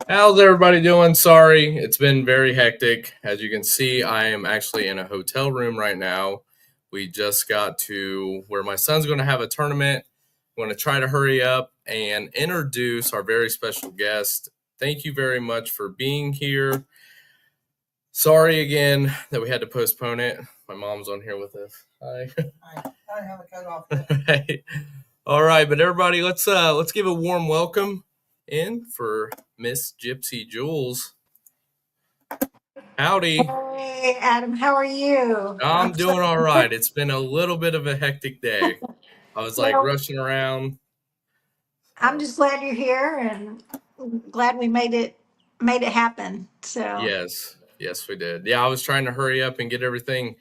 How's everybody doing? Sorry, it's been very hectic. As you can see, I am actually in a hotel room right now. We just got to where my son's going to have a tournament. I'm going to try to hurry up and introduce our very special guest. Thank you very much for being here. Sorry again that we had to postpone it. My mom's on here with us. Hi. I have a cut off. Right. All right, but everybody, let's give a warm welcome in for Miss Gypsy Jewels. Howdy. Hey, Adam, how are you? I'm doing all right. It's been a little bit of a hectic day. I was like Well, rushing around. I'm So, just glad you're here and glad we made it happen. So, yes, we did. Yeah, I was trying to hurry up and get everything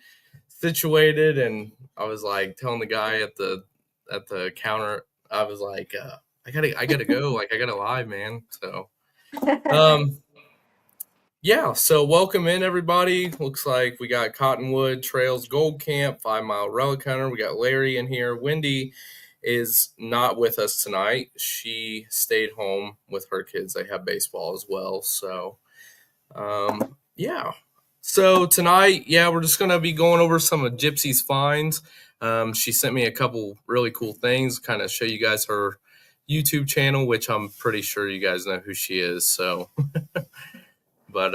situated, and I was like telling the guy at the counter, I was like, I gotta go. Like, I gotta live, man. So, um, yeah. So, welcome in everybody. Looks like we got Cottonwood Trails Gold Camp, 5 Mile Relic Hunter. We got Larry in here. Wendy is not with us tonight. She stayed home with her kids. They have baseball as well. So, yeah. So tonight, yeah, we're just gonna be going over some of Gypsy's finds. She sent me a couple really cool things, kind of show you guys her YouTube channel, which I'm pretty sure you guys know who she is. So, but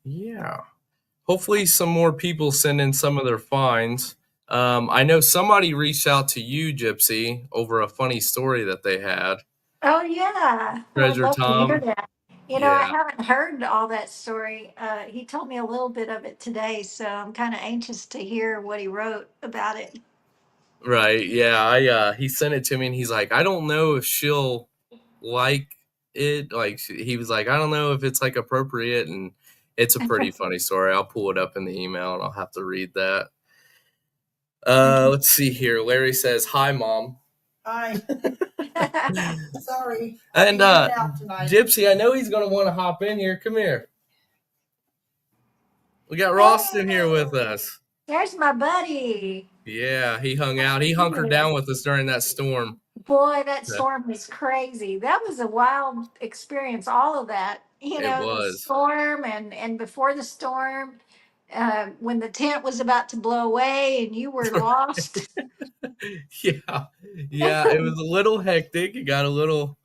yeah. Hopefully, some more people send in some of their finds. I know somebody reached out to you, Gypsy, over a funny story that they had. oh yeah, I'd Treasure love to hear Tom. that. I Yeah, haven't heard all that story. He told me a little bit of it today, so I'm kind of anxious to hear what he wrote about it. right. Yeah, I he sent it to me and he's like, I don't know if she'll like it. Like he was like, I don't know if it's like appropriate, and it's a pretty funny story. I'll pull it up in the email and I'll have to read that. Let's see here. Larry says, "Hi, mom." Hi. Sorry. And Out tonight. Gypsy, I know he's gonna want to hop in here. Come here. We got Ross in here with us. There's my buddy. Yeah, he hung out. He hunkered down with us during that storm. Boy, that Yeah, storm was crazy. That was a wild experience, all of that. it The was. storm and before the storm, when the tent was about to blow away and you were lost. Yeah, yeah, it was a little hectic. It got a little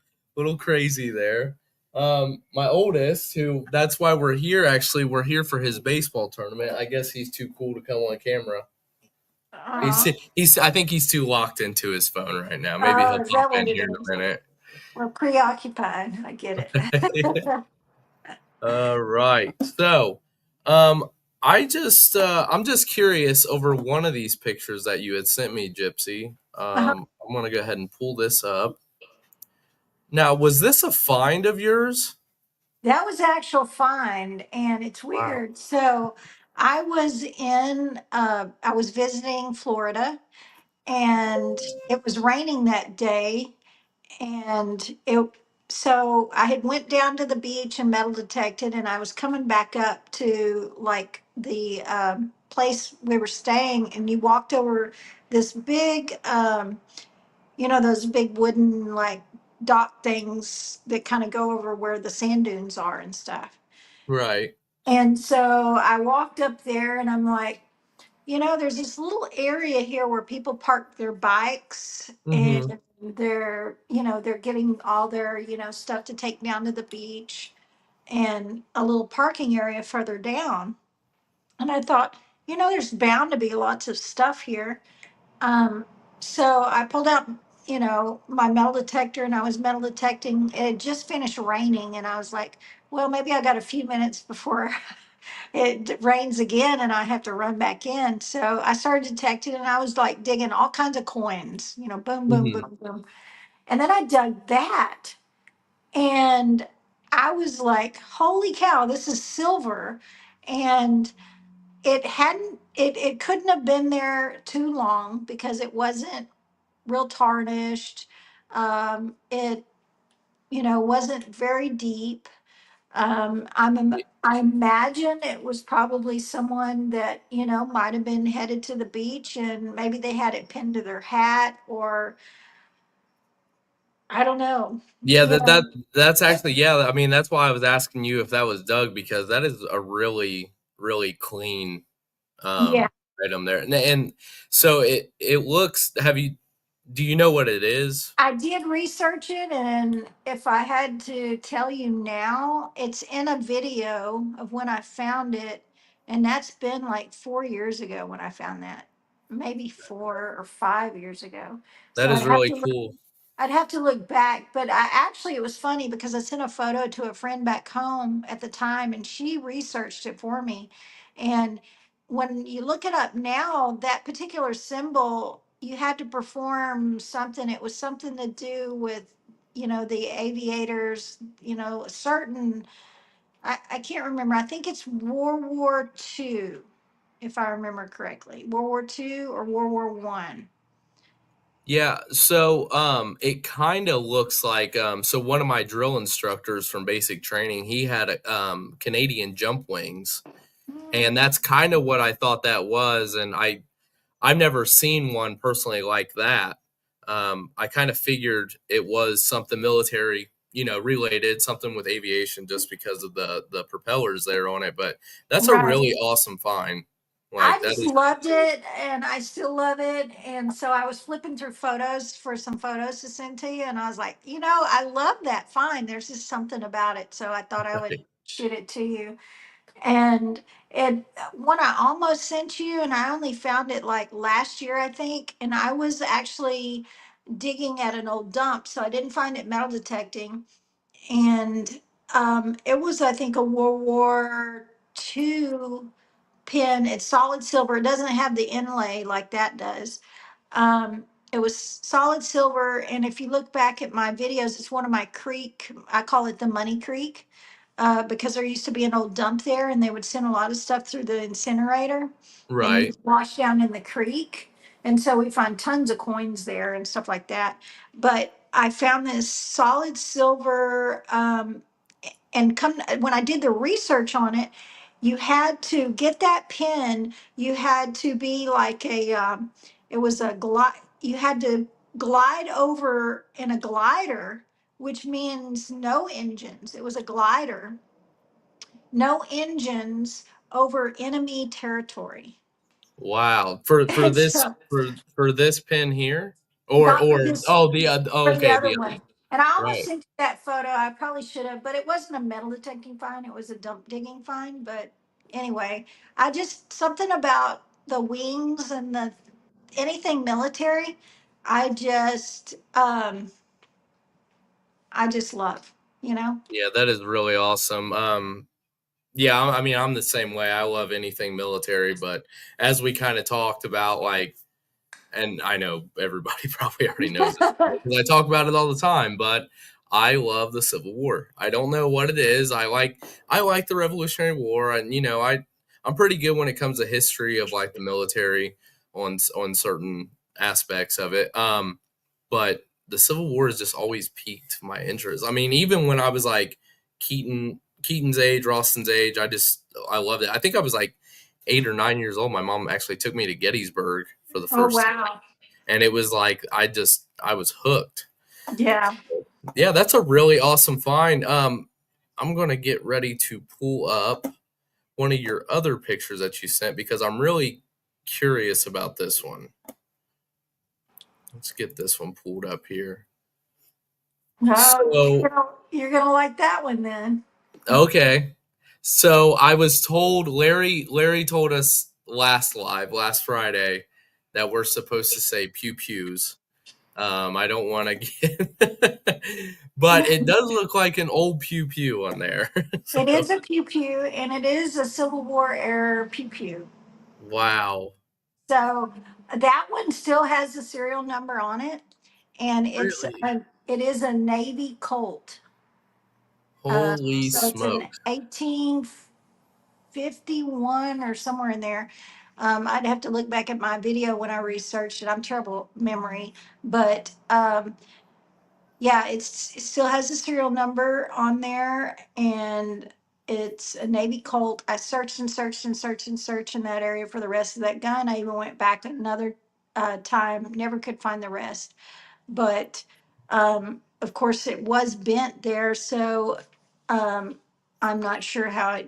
crazy there. My oldest, who that's why we're here. Actually, we're here for his baseball tournament. I guess he's too cool to come on camera. He's Uh, he's. I think he's too locked into his phone right now. Maybe he'll oh, is pop that what in it here in is? a minute. We're preoccupied. I get it. All right. So, um, I'm just curious over one of these pictures that you had sent me, Gypsy. Uh-huh. I'm gonna go ahead and pull this up. Now, was this a find of yours? That was actual find, and it's Wow. weird. So I was visiting Florida, and it was raining that day, and it so I had went down to the beach and metal detected, and I was coming back up to like the place we were staying, and you walked over this big those big wooden like dock things that kind of go over where the sand dunes are and stuff. Right. And so I walked up there and I'm like, there's this little area here where people park their bikes, Mm-hmm. and they're getting all their, stuff to take down to the beach, and a little parking area further down. And I thought, there's bound to be lots of stuff here. Um, so I pulled out, my metal detector, and I was metal detecting. It had just finished raining, and I was like, well, maybe I got a few minutes before it rains again and I have to run back in. So I started detecting, and I was like digging all kinds of coins, boom, boom, Mm-hmm. boom, boom. And then I dug that, and I was like, holy cow, this is silver. And it couldn't have been there too long because it wasn't real tarnished. It, wasn't very deep. I imagine it was probably someone that, might have been headed to the beach, and maybe they had it pinned to their hat, or I don't know. Yeah, You know, that's actually, yeah. I mean, that's why I was asking you if that was Doug, because that is a really clean yeah. item there. And so it looks. Have you? Do you know what it is? I did research it, and if I had to tell you now, it's in a video of when I found it, and that's been like 4 years ago when I found that, maybe 4 or 5 years ago. That So is really cool. I'd have to look back, but I actually, it was funny because I sent a photo to a friend back home at the time and she researched it for me. And when you look it up now, that particular symbol, you had to perform something. It was something to do with, the aviators, a certain, I can't remember. I think it's World War II, if I remember correctly. World War II or World War I. Yeah, so it kind of looks like so one of my drill instructors from basic training, he had a Canadian jump wings, and that's kind of what I thought that was. And I've never seen one personally like that. I kind of figured it was something military, related, something with aviation, just because of the propellers there on it. But that's a Right. really awesome find. I Like that just is, loved it and I still love it. And so I was flipping through photos for some photos to send to you. And I was like, I love that find. There's just something about it. So I thought I would shoot it to you. And it one I almost sent you, and I only found it like last year, I think. And I was actually digging at an old dump, so I didn't find it metal detecting. And it was, I think, a World War II pin. It's solid silver. It doesn't have the inlay like that does. It was solid silver. And if you look back at my videos, it's one of my creek. I call it the Money Creek, because there used to be an old dump there and they would send a lot of stuff through the incinerator and right. you wash down in the creek. And so we find tons of coins there and stuff like that. But I found this solid silver, and come when I did the research on it, you had to get that pin. You had to be like it was a glide. You had to glide over in a glider, which means no engines. It was a glider, no engines over enemy territory. Wow. For And this so for this pin here, not or for this, oh the oh, for the okay, other the other, one. And I almost right. sent you that photo. I probably should have, but it wasn't a metal detecting find. It was a dump digging find. But anyway, I just something about the wings and the anything military. I just I just love, you know. Yeah, that is really awesome. Yeah, I mean, I'm the same way. I love anything military, but as we kind of talked about, like, and I know everybody probably already knows this because I talk about it all the time, but I love the Civil War. I don't know what it is. I like the Revolutionary War, and I'm pretty good when it comes to history of like the military on certain aspects of it. But the Civil War has just always piqued my interest. I mean, even when I was like Keaton's age, Ralston's age, I loved it. I think I was like 8 or 9 years old. My mom actually took me to Gettysburg for the Oh first time, wow. and it was like I was hooked. Yeah. Yeah, that's a really awesome find. I'm gonna get ready to pull up one of your other pictures that you sent because I'm really curious about this one. Let's get this one pulled up here. Oh, So, you're gonna like that one then. okay. So I was told Larry told us last Friday that we're supposed to say pew pews. I don't want to get, but it does look like an old pew pew on there. So It is a pew pew, and it is a Civil War era pew pew. wow, So that one still has the serial number on it, and really? it is a Navy Colt. Holy So it's an smokes! 1851 or somewhere in there. I'd have to look back at my video when I researched it. I'm terrible memory, but yeah, it still has the serial number on there, and it's a Navy Colt. I searched and searched and searched and searched in that area for the rest of that gun. I even went back another time, never could find the rest. But of course, it was bent there, so um, I'm not sure how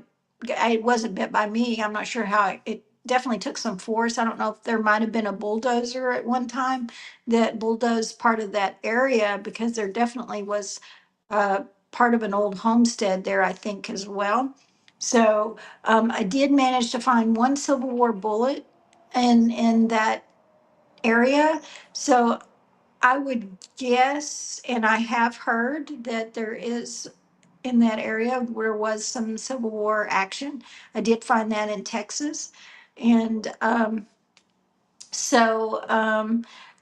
it wasn't bent by me. I'm not sure how it definitely took some force. I don't know if there might have been a bulldozer at one time that bulldozed part of that area, because there definitely was uh, part of an old homestead there, I think, as well. So I did manage to find one Civil War bullet in that area. So I would guess, and I have heard that there is in that area where was some Civil War action. I did find that in Texas. And I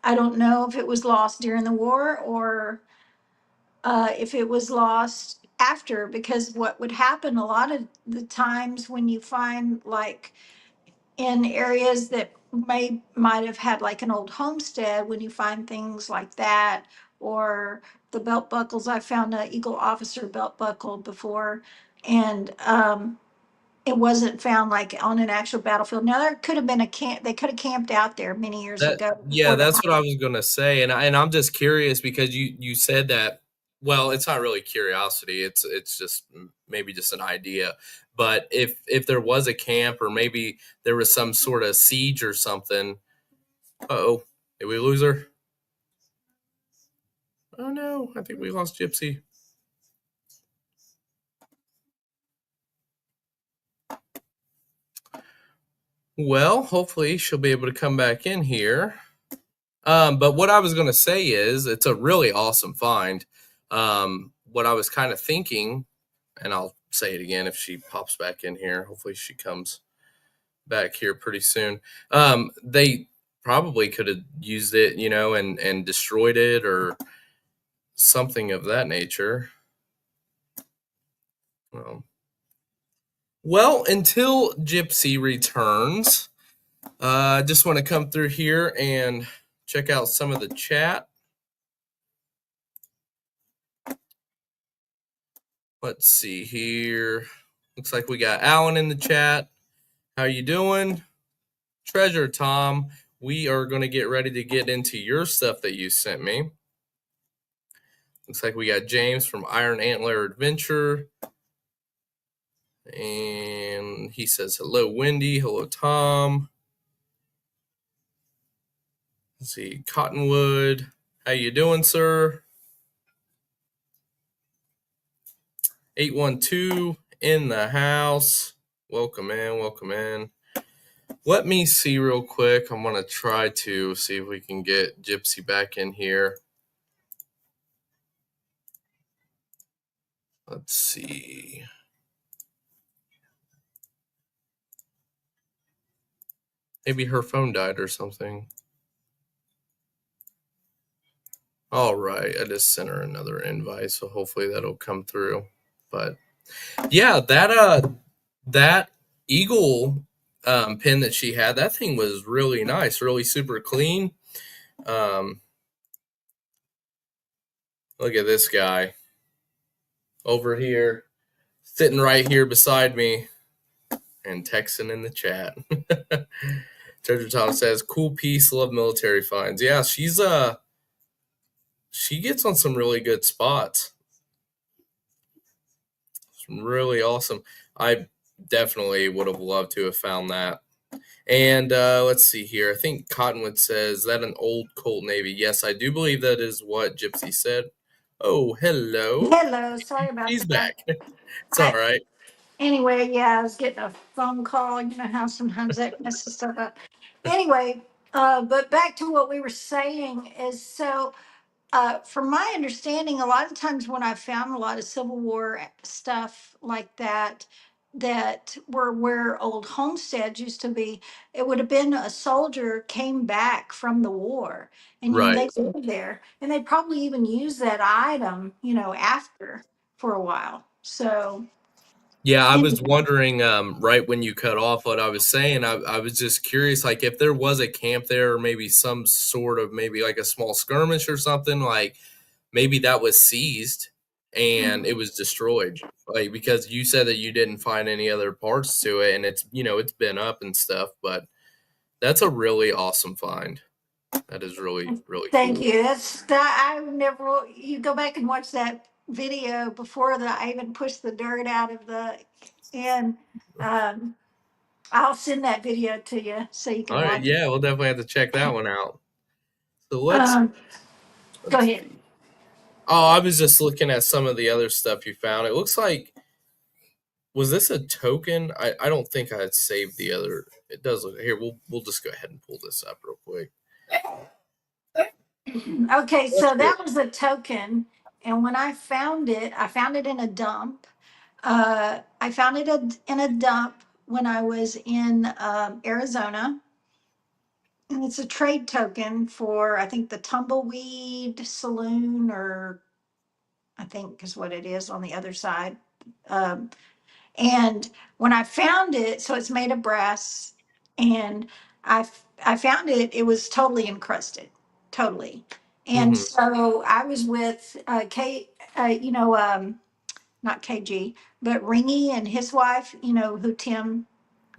don't know if it was lost during the war or if it was lost after, because what would happen a lot of the times when you find, like, in areas that might have had like an old homestead, when you find things like that, or the belt buckles. I found a Eagle Officer belt buckle before, and it wasn't found like on an actual battlefield. Now there could have been a camp. They could have camped out there many years That ago yeah, before the. that's what I was gonna say, and I'm just curious because you said that. Well, it's not really curiosity. It's just maybe just an idea. But if there was a camp or maybe there was some sort of siege or something. Oh, did we lose her? Oh no, I think we lost Gypsy. Well, hopefully she'll be able to come back in here. But what I was going to say is it's a really awesome find. What I was kind of thinking, and I'll say it again if she pops back in here. Hopefully she comes back here pretty soon. They probably could have used it, and destroyed it or something of that nature. Well, until Gypsy returns, I just want to come through here and check out some of the chat. Let's see here. Looks like we got Alan in the chat. How you doing? Treasure Tom, we are going to get ready to get into your stuff that you sent me. Looks like we got James from Iron Antler Adventure. And he says, hello, Wendy. Hello, Tom. Let's see, Cottonwood. How you doing, sir? 812 in the house. Welcome in, welcome in. Let me see real quick. I'm going to try to see if we can get Gypsy back in here. Let's see. Maybe her phone died or something. All right, I just sent her another invite, so hopefully that'll come through. But yeah, that eagle pin that she had, that thing was really nice, really super clean. Look at this guy over here, sitting right here beside me and texting in the chat. Treasure Tom says, "Cool piece, love military finds." Yeah, she gets on some really good spots. It's really awesome. I definitely would have loved to have found that. And let's see here. I think Cottonwood says, that an old Colt Navy? Yes, I do believe that is what Gypsy said. Oh, hello. Hello, sorry about She's that. back. It's all right. Anyway, yeah, I was getting a phone call. You know how sometimes that messes stuff up. Anyway, but back to what we were saying is, so from my understanding, a lot of times when I found a lot of Civil War stuff like that, that were where old homesteads used to be, it would have been a soldier came back from the war, and Right. they lived there, and they probably even use that item, after for a while. So. Yeah, I was wondering, right when you cut off what I was saying, I was just curious, like if there was a camp there or maybe some sort of maybe like a small skirmish or something, like maybe that was seized and it was destroyed. Like because you said that you didn't find any other parts to it and it's been up and stuff, but that's a really awesome find. That is really, really Thank cool. you. That's that. I never. You go back and watch that video before that. I even pushed the dirt out of the, and um, I'll send that video to you so you can All right, watch it. yeah, we'll definitely have to check that one out. So Um, go let's ahead. see. Oh, I was just looking at some of the other stuff you found. It looks like, was this a token? I don't think I had saved the other. It does look here. We'll just go ahead and pull this up real quick. Okay, That's so good. that was a token, and when I found it in a dump. I found it in a dump when I was in Arizona. And it's a trade token for, I think, the Tumbleweed Saloon, or I think is what it is on the other side. Um, and when I found it, so it's made of brass, and I found it, it was totally encrusted, totally. And Hmm. so I was with not KG, but Ringy and his wife, who Tim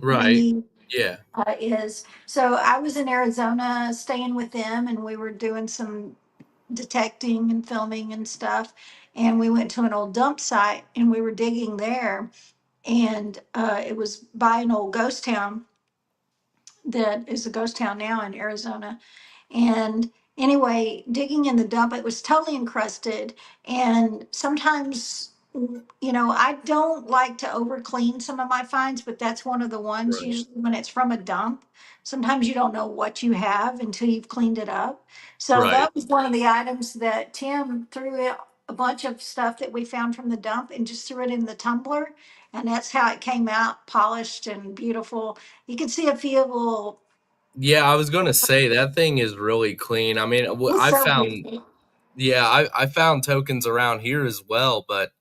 Right. Ringy Yeah. is. So I was in Arizona staying with them, and we were doing some detecting and filming and stuff. And we went to an old dump site and we were digging there. And it was by an old ghost town that is a ghost town now in Arizona. And anyway, digging in the dump, it was totally encrusted. And sometimes, I don't like to over clean some of my finds, but that's one of the ones. Right. Usually, when it's from a dump, sometimes you don't know what you have until you've cleaned it up. So Right. that was one of the items that Tim threw it. A bunch of stuff that we found from the dump and just threw it in the tumbler. And that's how it came out, polished and beautiful. You can see a few little, Yeah, I was gonna say that thing is really clean. I mean, it's I so found, beautiful. yeah, I found tokens around here as well, but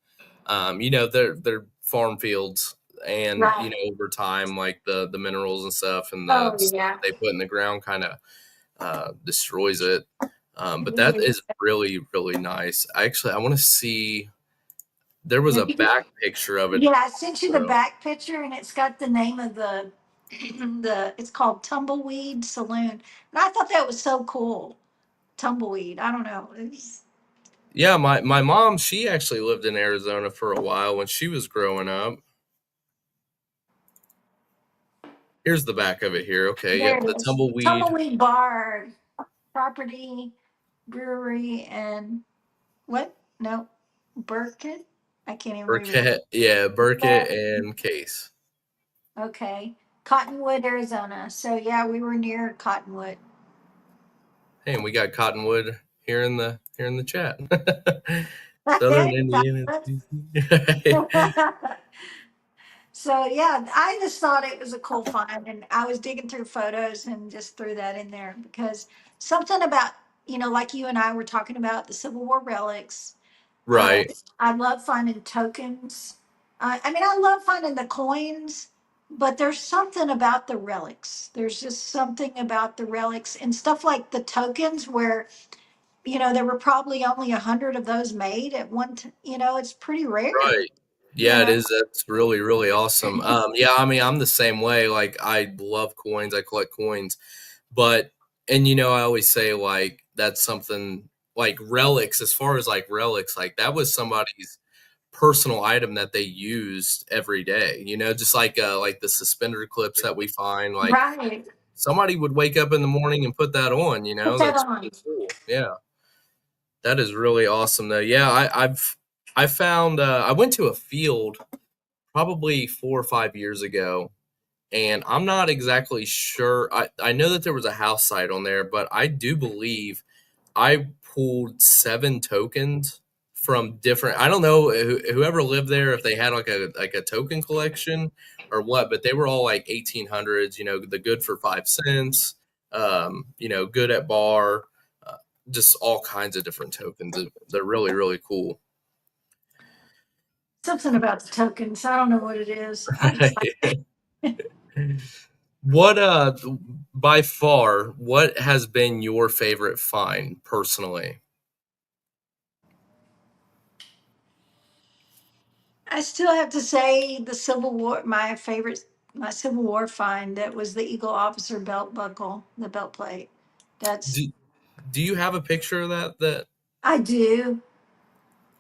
they're farm fields, and Right. over time, like the minerals and stuff, and the Oh, stuff yeah. that they put in the ground kind of destroys it. But that Yeah. is really, really nice. I want to see. There was a back picture of it. Yeah, I sent you the So back picture and it's got the name of the it's called Tumbleweed Saloon. And I thought that was so cool. Tumbleweed. I don't know. yeah, my mom, she actually lived in Arizona for a while when she was growing up. Here's the back of it here. Okay, There yep, it the is. tumbleweed. Tumbleweed Bar, property, brewery, and what? No, Burkett. I can't even read it. Burkett, yeah, Yeah. Burkett and Case. Okay. Cottonwood, Arizona. So yeah, we were near Cottonwood. Hey, and we got Cottonwood here in the chat. Southern Hey, Indiana. Cottonwood. Tennessee. So yeah, I just thought it was a cool find, and I was digging through photos and just threw that in there because something about, like you and I were talking about the Civil War relics. Uh, Right, I love finding tokens. I mean, I love finding the coins, but there's something about the relics. There's just something about the relics and stuff like the tokens where, there were probably only 100 of those made at one. It's pretty rare. right. You Yeah, it know. is. That's really, really awesome. Yeah, I mean, I'm the same way. Like, I love coins. I collect coins, but and I always say like that's something like relics. As far as like relics, like that was somebody's personal item that they used every day. Just like the suspender clips that we find. Like Right. somebody would wake up in the morning and put that on. Put that That's on. really cool. Yeah, that is really awesome though. Yeah, I found I went to a field probably 4 or 5 years ago, and I'm not exactly sure. I know that there was a house site on there, but I do believe I pulled 7 tokens from different. I don't know whoever lived there if they had like a token collection or what, but they were all like 1800s. The good for 5 cents. Good at bar. Uh, just all kinds of different tokens. They're really, really cool. Something about the tokens. I don't know what it is. I just like. What by far, what has been your favorite find personally? I still have to say the Civil War. My Civil War find that was the Eagle Officer belt buckle, the belt plate. That's. Do you have a picture of that? That I do.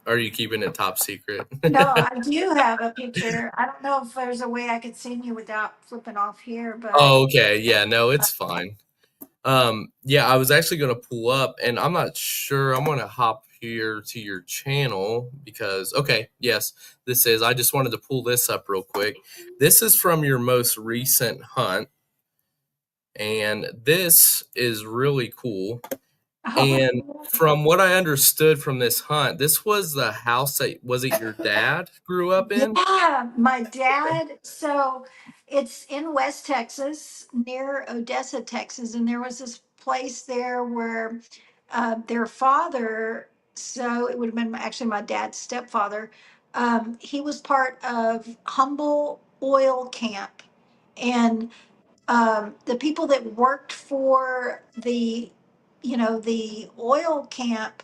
are you keeping it top secret? No, I do have a picture. I don't know if there's a way I could send you without flipping off here, but Oh, okay. Yeah, no, it's fine. Yeah, I was actually gonna pull up, and I'm not sure. I'm gonna hop here to your channel because okay, yes, this is. I just wanted to pull this up real quick. This is from your most recent hunt, and this is really cool. And oh, from what I understood from this hunt, this was the house that was it your dad grew up in? yeah, my dad. So it's in West Texas, near Odessa, Texas, and there was this place there where their father. So it would have been actually my dad's stepfather. He was part of Humble Oil Camp, and the people that worked for the oil camp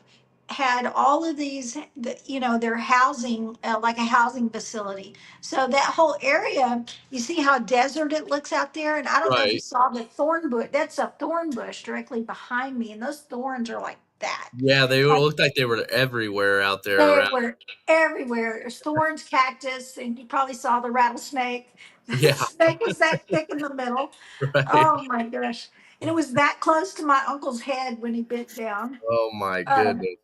had all of these, their housing, like a housing facility. So that whole area, you see how desert it looks out there? And I don't know if you Right. saw the thorn bush. That's a thorn bush directly behind me. And those thorns are like that. Yeah, they looked like they were everywhere out there They around. were everywhere. There's thorns, cactus, and you probably saw the rattlesnake. The Yeah, snake was that thick in the middle. right. Oh my gosh. And it was that close to my uncle's head when he bent down. Oh my Um, goodness.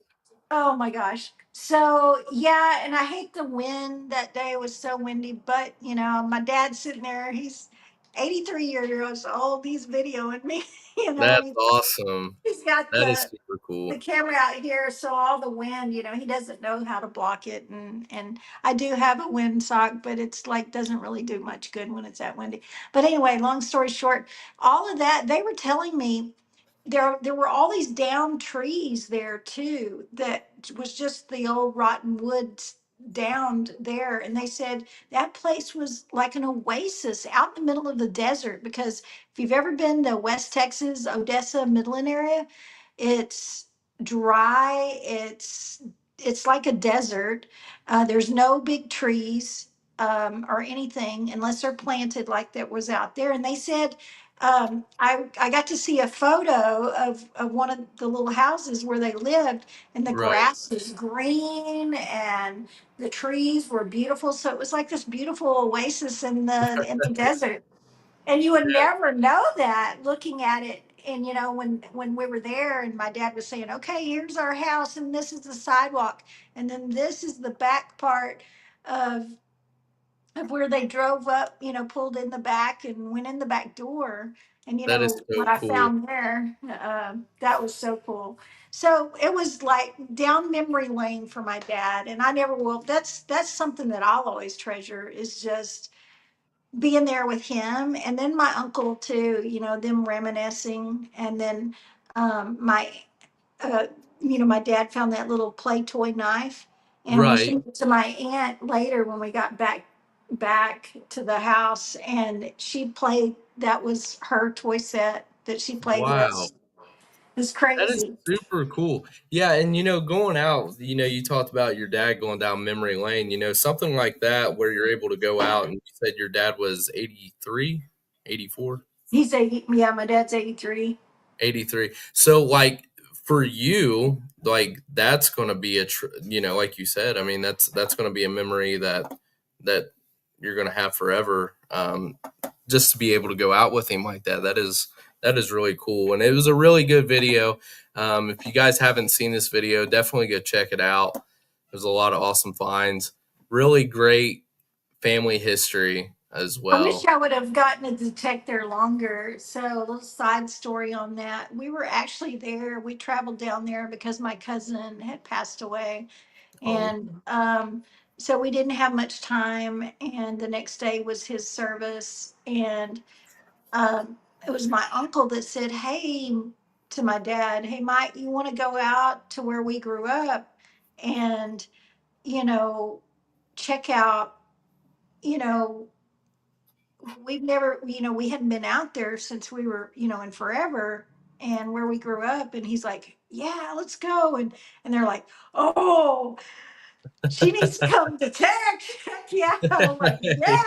oh my gosh. So yeah, and I hate the wind that day. It was so windy, but my dad's sitting there, he's 83 years old, he's videoing me, That's he, awesome. he's got That is the super cool. camera out here, so all the wind, he doesn't know how to block it, and I do have a windsock, but it's like doesn't really do much good when it's that windy. But anyway, long story short, all of that they were telling me there were all these downed trees there too that was just the old rotten woods downed there, and they said that place was like an oasis out in the middle of the desert, because if you've ever been to West Texas, Odessa, Midland area, it's dry. It's like a desert. There's no big trees or anything unless they're planted like that was out there. And they said I got to see a photo of one of the little houses where they lived, and the Right. grass was green and the trees were beautiful. So it was like this beautiful oasis in the desert. And you would never know that looking at it. And when we were there, and my dad was saying, "Okay, here's our house, and this is the sidewalk, and then this is the back part of where they drove up, pulled in the back and went in the back door." And That is so what I cool. found there, that was so cool. So it was like down memory lane for my dad, and I never will. That's something that I'll always treasure, is just being there with him, and then my uncle too. Them reminiscing, and then my uh, my dad found that little play toy knife, and we Right. showed it to my aunt later when we got back to the house, and she played. That was her toy set that she played Wow. with. It's That is crazy. super cool. Yeah, and going out, you talked about your dad going down memory lane, something like that where you're able to go out and you said your dad was 83, 84. He's 80. Yeah, my dad's 83. 83. So like for you, like that's going to be like you said, I mean that's going to be a memory that you're going to have forever. Just to be able to go out with him like that, that is really cool. And it was a really good video. If you guys haven't seen this video, definitely go check it out. There's a lot of awesome finds. Really great family history as I wish well. I would have gotten a detector longer. So, a little side story on that. We were actually there. We traveled down there because my cousin had passed away. Oh, And so we didn't have much time. And the next day was his service. And it was my uncle that said, "Hey," to my dad, "Hey, Mike, you want to go out to where we grew up and, you know, check out, you know, we've never, we hadn't been out there since we were, in forever, and where we grew up." And he's like, "Yeah, let's go." And they're like, "Oh, she needs to come detect." Yeah, I'm like, "Yeah."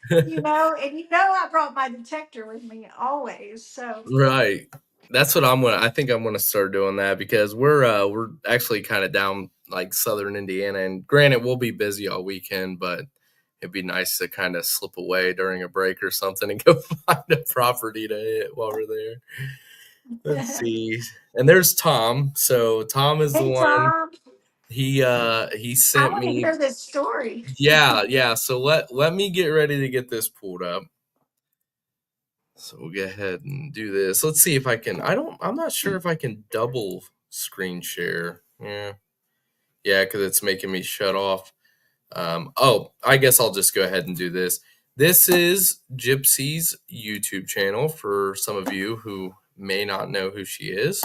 And I brought my detector with me always. So right. That's what I think I'm gonna start doing that because we're actually kind of down like southern Indiana, and granted we'll be busy all weekend, but it'd be nice to kind of slip away during a break or something and go find a property to hit while we're there. Let's see. And there's Tom. So Tom is the Hey, one. Tom, He I sent want to me. hear this story. Yeah. So let me get ready to get this pulled up. So we'll go ahead and do this. Let's see if I can. I'm not sure if I can double screen share. Yeah, because it's making me shut off. Oh, I guess I'll just go ahead and do this. This is Gypsy's YouTube channel for some of you who may not know who she is,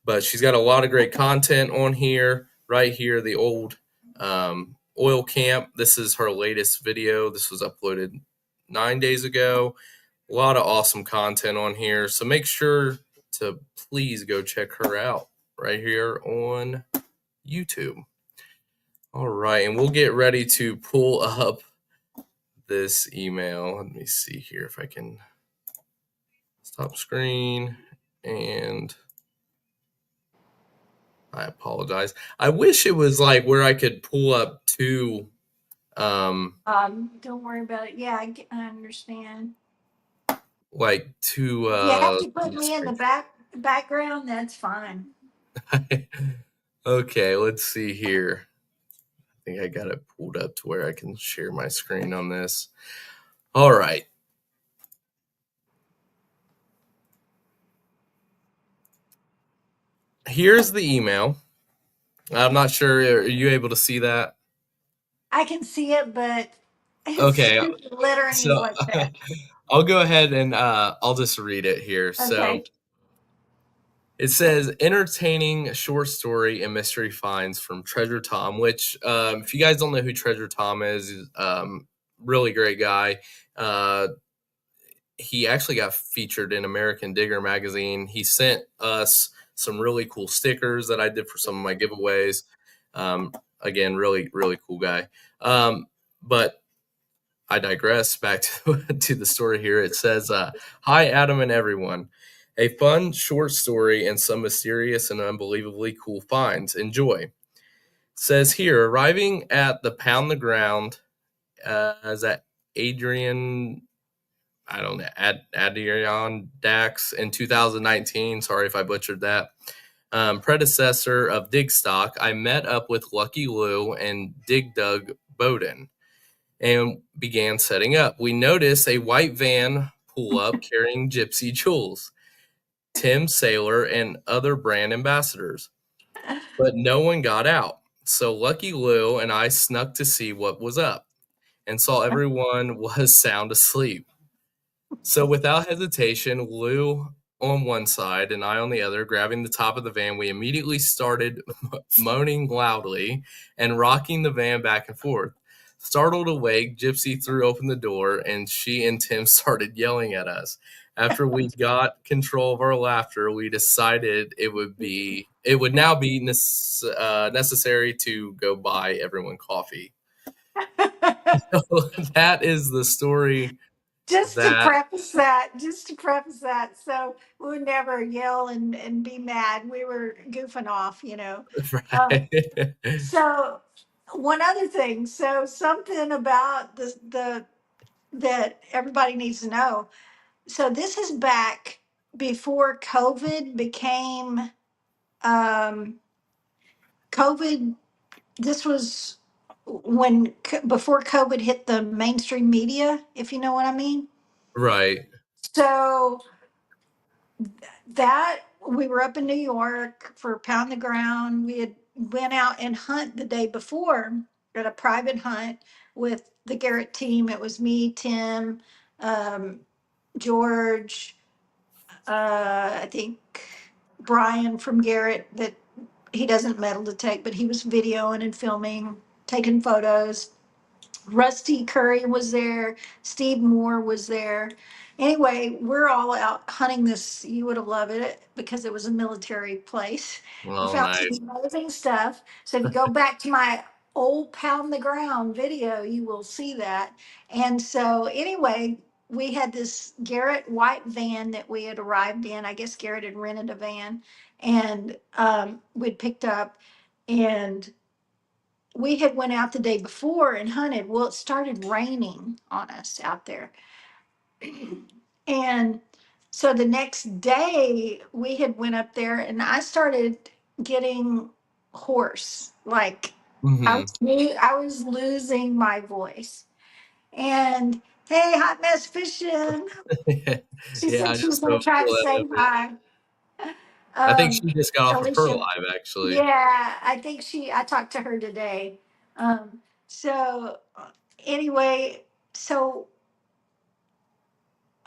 but she's got a lot of great content on here. Right here, the old oil camp. This is her latest video. This was uploaded 9 days ago. A lot of awesome content on here. So make sure to please go check her out right here on YouTube. All right, and we'll get ready to pull up this email. Let me see here if I can stop screen, and I apologize. I wish it was like where I could pull up two Don't worry about it. Yeah, I understand. like two If you have to put me in the screens. background, that's fine. Okay, let's see here. I think I got it pulled up to where I can share my screen on this. All right. Here's the email. I'm not sure. Are you able to see that? I can see it, but it's Okay. lettering is So like that. I'll go ahead and I'll just read it here. So Okay. it says entertaining short story and mystery finds from Treasure Tom, which if you guys don't know who Treasure Tom is, really great guy. He actually got featured in American Digger magazine. He sent us some really cool stickers that I did for some of my giveaways. Again, really cool guy. But I digress. Back to the story here. It says, "Hi, Adam and everyone. A fun short story and some mysterious and unbelievably cool finds. Enjoy." Says here, arriving at the Pound the Ground as at Adrian, I don't know, Adrian Dax in 2019. Sorry if I butchered that. Predecessor of Digstock, I met up with Lucky Lou and Dig Dug Bowden and began setting up. We noticed a white van pull up carrying Gypsy Jewels, Tim Sailor, and other brand ambassadors, but no one got out. So Lucky Lou and I snuck to see what was up and saw everyone was sound asleep. So without hesitation, Lou on one side and I on the other, grabbing the top of the van, we immediately started moaning loudly and rocking the van back and forth. Startled awake, Gypsy threw open the door and she and Tim started yelling at us. After we got control of our laughter, we decided it would now be necessary to go buy everyone coffee. So that is the story that Just to preface that, so we would never yell and be mad. We were goofing off, you know. Um, right. so one other thing, so something about the that everybody needs to know. So this is back before COVID became um, COVID. This was before COVID hit the mainstream media, if you know what I mean. Right. So that we were up in New York for Pound the Ground. We had went out and hunt the day before at a private hunt with the Garrett team. It was me, Tim, um, George, I think Brian from Garrett, that he doesn't metal detect, but he was videoing and filming, taking photos. Rusty Curry was there. Steve Moore was there. Anyway, we're all out hunting this. You would have loved it because it was a military place. We Well, found some nice. amazing stuff. So if you go back to my old Pound the Ground video, you will see that. And so anyway, we had this Garrett white van that we had arrived in. I guess Garrett had rented a van, and we'd picked up, and we had went out the day before and hunted. Well, it started raining on us out there. And so the next day we had went up there and I started getting hoarse. Like Mhm. I was losing my voice. And hey, hot mess fishing. She Yeah, I said she was just gonna don't try feel to that say over. hi. I think Um she just got off of her Alicia. live, actually. Yeah, I think I talked to her today. So anyway, so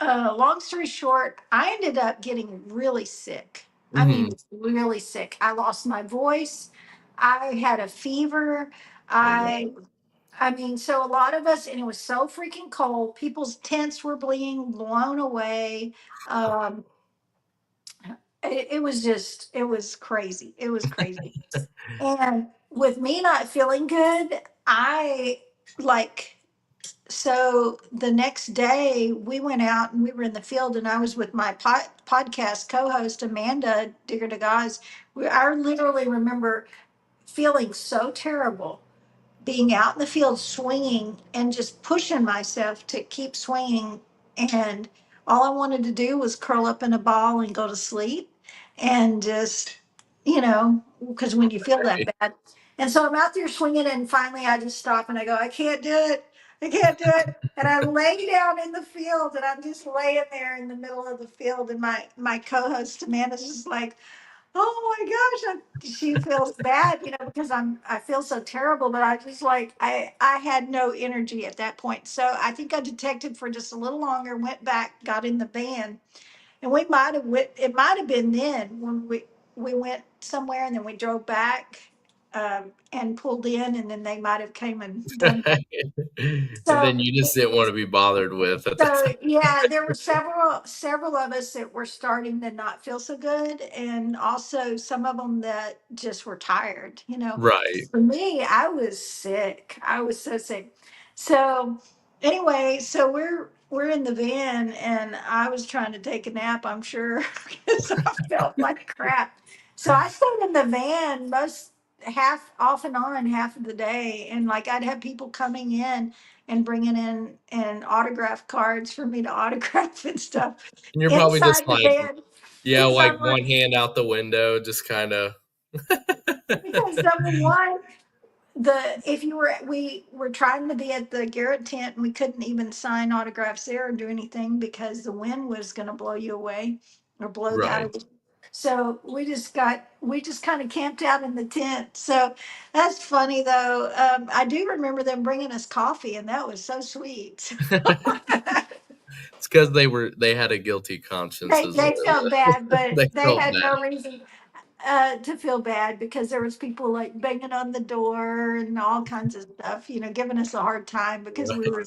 long story short, I ended up getting really sick. I mean, Mhm. really sick. I lost my voice. I had a fever. Oh, God. I mean, so a lot of us, and it was so freaking cold. People's tents were being blown away. Um, it was just, it was crazy. It was crazy. And with me not feeling good, I like so the next day we went out and we were in the field and I was with my podcast co-host Amanda Digger DeGaz. I literally remember feeling so terrible being out in the field swinging and just pushing myself to keep swinging, and all I wanted to do was curl up in a ball and go to sleep and just, because when you feel that bad. And so I'm out there swinging and finally I just stop and I go, I can't do it. I can't do it. And I lay down in the field and I'm just laying there in the middle of the field and my co-host Amanda's just like, oh my gosh, she feels bad, because I feel so terrible, but I just like, I had no energy at that point. So I think I detected for just a little longer, went back, got in the van, and it might have been then when we went somewhere and then we drove back, and pulled in, and then they might have came and done. And So then you just didn't wanna be bothered with at the So time. yeah, there were several of us that were starting to not feel so good, and also some of them that just were tired. Right. For me, I was sick. I was so sick. So anyway, so we're in the van, and I was trying to take a nap. I'm sure because I felt like crap. So I stayed in the van most half off and on half of the day, and like I'd have people coming in and bringing in and autograph cards for me to autograph and stuff And you're probably just inside the like, van yeah, because like, one hand out the window, just kinda number one, the if you were we were trying to be at the Garrett tent and we couldn't even sign autographs there or do anything because the wind was going to blow you away or blow the out Right. of the. So we just kind of camped out in the tent. So that's funny though. I do remember them bringing us coffee and that was so sweet. It's 'cause they had a guilty conscience they is they felt bad, but they they felt had bad. no reason to feel bad because there was people like banging on the door and all kinds of stuff, giving us a hard time because we Right. were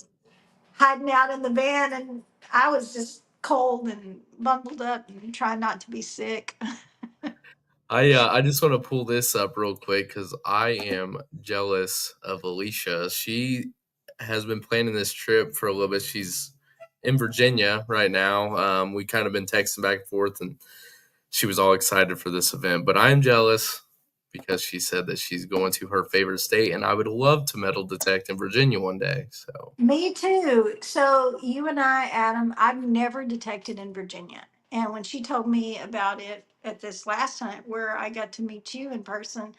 hiding out in the van and I was just cold and bundled up and trying not to be sick. I just wanna pull this up real quick because I am jealous of Alicia. She has been planning this trip for a little bit. She's in Virginia right now. We kinda been texting back and forth, and she was all excited for this event, but I'm jealous because she said that she's going to her favorite state, and I would love to metal detect in Virginia one day, so Me too. So you and I, Adam, I've never detected in Virginia. And when she told me about it at this last time where I got to meet you in person,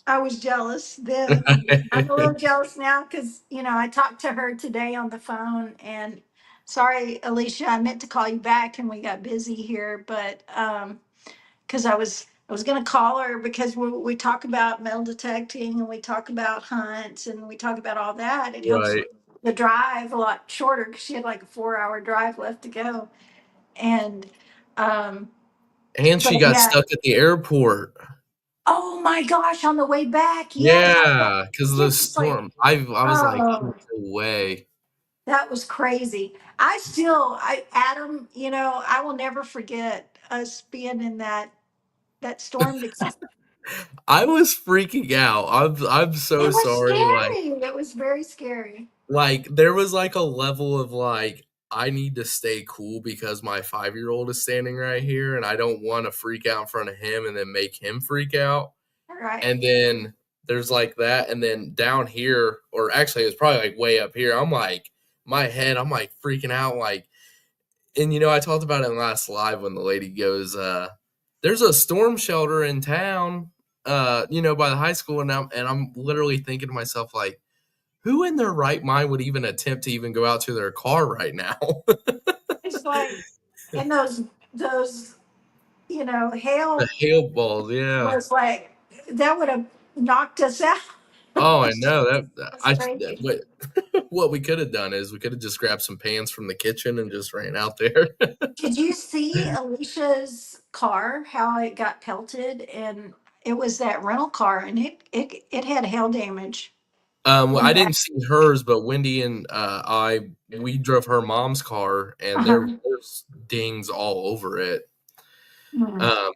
I was jealous then. I'm a little jealous now because, I talked to her today on the phone and sorry, Alicia, I meant to call you back and we got busy here, but because I was gonna call her because we talk about metal detecting and we talk about hunts and we talk about all that. It helps right. with the drive a lot shorter because she had like a 4 hour drive left to go. And um, And she but got yeah. stuck at the airport. Oh my gosh, on the way back, yes. Yeah, because of the It's just like, storm. I was like, "No oh, way." that was crazy. Adam, I will never forget us being in that storm because I was freaking out. I'm so it was sorry, like, scary. It was very scary. like, there was, like, a level of, like, I need to stay cool because my 5-year-old is standing right here, and I don't wanna freak out in front of him and then make him freak out, Right. and then there's, like, that, and then down here or actually, it's probably, like, way up here, I'm, like my head, I'm, like, freaking out, like and, I talked about it in last live when the lady goes, "There's a storm shelter in town, by the high school," and I'm literally thinking to myself, like, who in their right mind would even attempt to even go out to their car right now? It's like, and those, The hail hail balls, yeah. was like, that would have knocked us out. Oh, I know that That's I crazy. what we could have done is we could have just grabbed some pans from the kitchen and just ran out there. Did you see Alicia's car, how it got pelted? And it was that rental car, and it had hail damage. Well, In I the didn't back. see hers, but Wendy and, we drove her mom's car, and Uh-huh. there's dings all over it. Hmm. Um,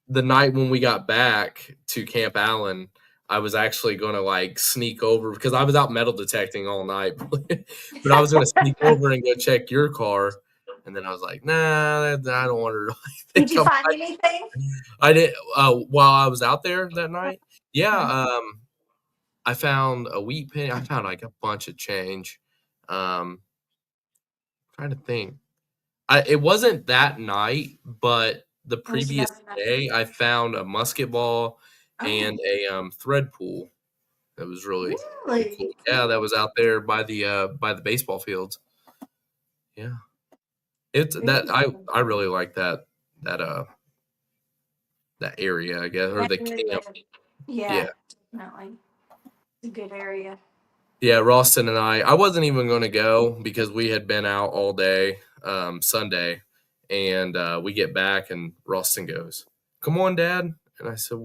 the night when we got back to Camp Allen, I was actually gonna, like, sneak over because I was out metal detecting all night, but I was gonna sneak over and go check your car, and then I was like, "Nah, I don't want her to, like, Did think you find anything? I did while I was out there that night? Yeah, Uh-huh. I found a wheat penny. I found, like, a bunch of change. Um, trying to think. It wasn't that night, but the It was previous another night. day, I found a musket ball Oh, and a, thread pool that was really, really cool. really? Yeah, that was out there by the baseball fields. Yeah. It's Very that I cool. really like that, uh, that area, I guess, or That the area, camp. Yeah. yeah, definitely. It's a good area. Yeah, Ralston and I wasn't even gonna go because we had been out all day, Sunday, and, we get back and Ralston goes, "Come on, dad." And I said,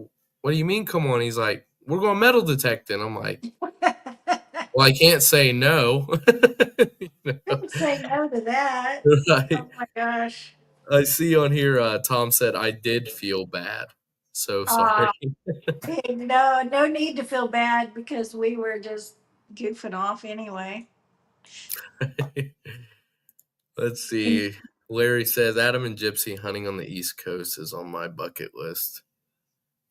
"What do you mean, come on?" He's like, "We're going metal detecting." I'm like, "Well, I can't say no." You know? Couldn't say no to that. Right. Oh my gosh. I see on here, Tom said, "I did feel bad. So sorry." Uh, no, no need to feel bad because we were just goofing off anyway. Let's see. Larry says, "Adam and Gypsy hunting on the East Coast is on my bucket list."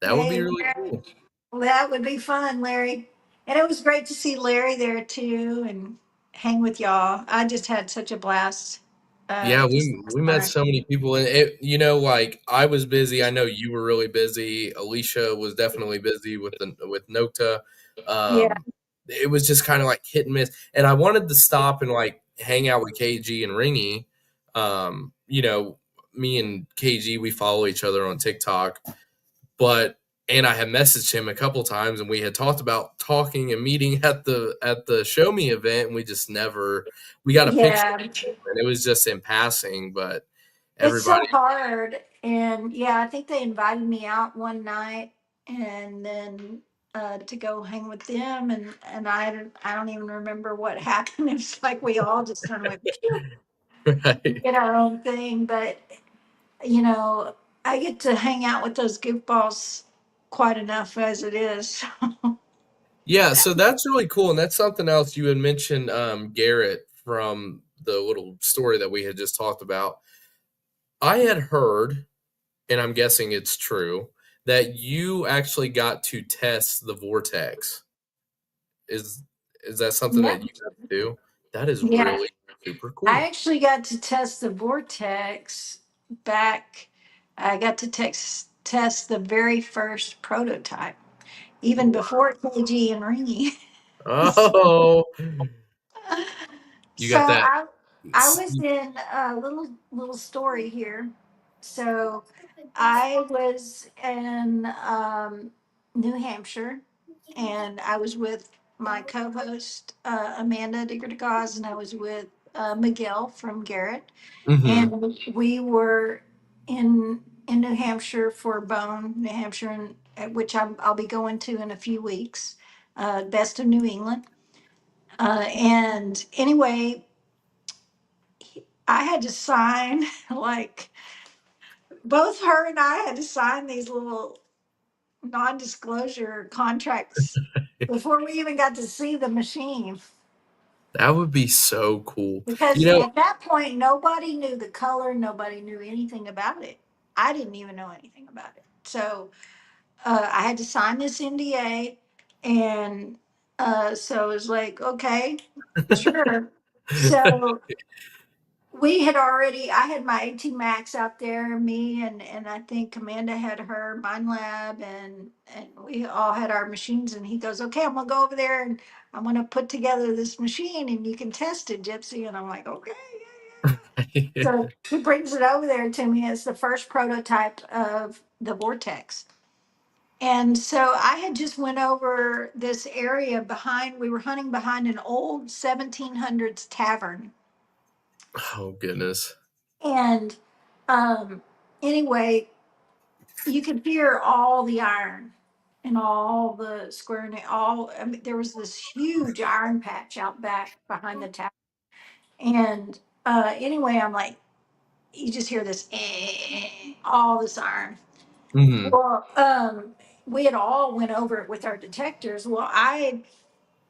That would be Hey, really Larry. cool. Well, that would be fun, Larry. And it was great to see Larry there too and hang with y'all. I just had such a blast. Yeah, Just we last met night. so many people, and like, I was busy, I know you were really busy, Alicia was definitely busy with Nokta, Yeah. it was just kinda like hit and miss, and I wanted to stop and, like, hang out with KG and Ringy, me and KG, we follow each other on TikTok, but and I had messaged him a couple times, and we had talked about talking and meeting at the Show Me event, and we just never we got a picture, Yeah. and it was just in passing, but It's everybody so hard. And yeah, I think they invited me out one night and then to go hang with them and I don't even remember what happened. It was like we all just kind of went pew, right. did our own thing. But you know, I get to hang out with those goofballs quite enough as it is. Yeah, so that's really cool, and that's something else you had mentioned, Garrett, from the little story that we had just talked about. I had heard, and I'm guessing it's true, that you actually got to test the vortex. Is is that something Yeah. that you got to do? That is Yeah. really super I cool. actually got to test the vortex back. I got to test the very first prototype, even Wow. before KG and Ringy. Oh, you So got that I was in a little story here. So I was in New Hampshire, and I was with my co-host Amanda Digger and I was with Miguel from Garrett, Mhm. and we were in New Hampshire for Bone, New Hampshire, which I'll be going to in a few weeks. Best of New England. And anyway, I had to sign like both her and I had to sign these little non-disclosure contracts before we even got to see the machine. That would be so cool. You Because know, at that point, nobody knew the color, nobody knew anything about it. I didn't even know anything about it. So I had to sign this NDA, and so it was like, okay, sure. So we had already, I had my 18 Max out there, me and I think Amanda had her Mind Lab, and we all had our machines. And he goes, okay, I'm gonna go over there and I'm gonna put together this machine and you can test it, Gypsy. And I'm like, okay, yeah, yeah, yeah. So he brings it over there to me as the first prototype of the Vortex. And so I had just went over this area behind, we were hunting behind an old 1700s tavern. oh goodness. And um, anyway, you could hear all the iron and all the square, all, I mean, there was this huge iron patch out back behind the tavern. And anyway, I'm like, you just hear this, all this iron. Hmm. Well, we had all went over it with our detectors. Well, I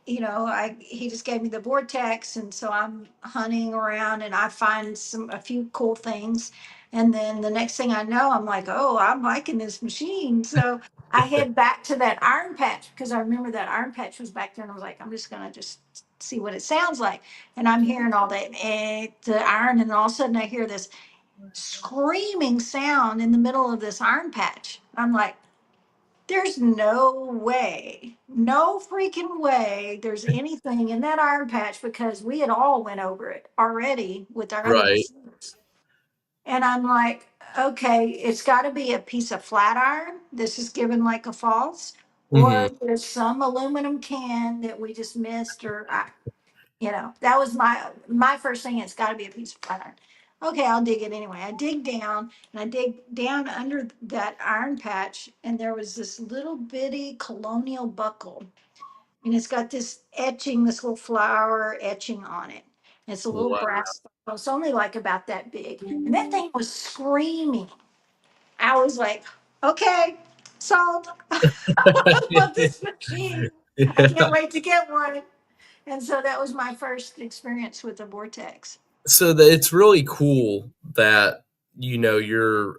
he just gave me the vortex, and so I'm hunting around and I find a few cool things, and then the next thing I know, I'm like, oh, I'm liking this machine. So I head back to that iron patch because I remember that iron patch was back there, and I was like, I'm just gonna just see what it sounds like. And I'm hearing all that the iron, and all of a sudden I hear this screaming sound in the middle of this iron patch. I'm like, there's no way, no freaking way there's anything in that iron patch, because we had all went over it already with our other Right. machines. And I'm like, okay, it's got to be a piece of flat iron. This is given like a false, Hmm. or there's some aluminum can that we just missed, or that was my first thing. It's got to be a piece of flat iron. Okay, I'll dig it anyway. I dig down and I dig down under that iron patch, and there was this little bitty colonial buckle, and it's got this etching, this little flower etching on it. And it's a little Wow. brass buckle. It's only like about that big, and that thing was screaming. I was like, okay, sold. I love this machine. I can't wait to get one. And so that was my first experience with the vortex. So it's really cool that you're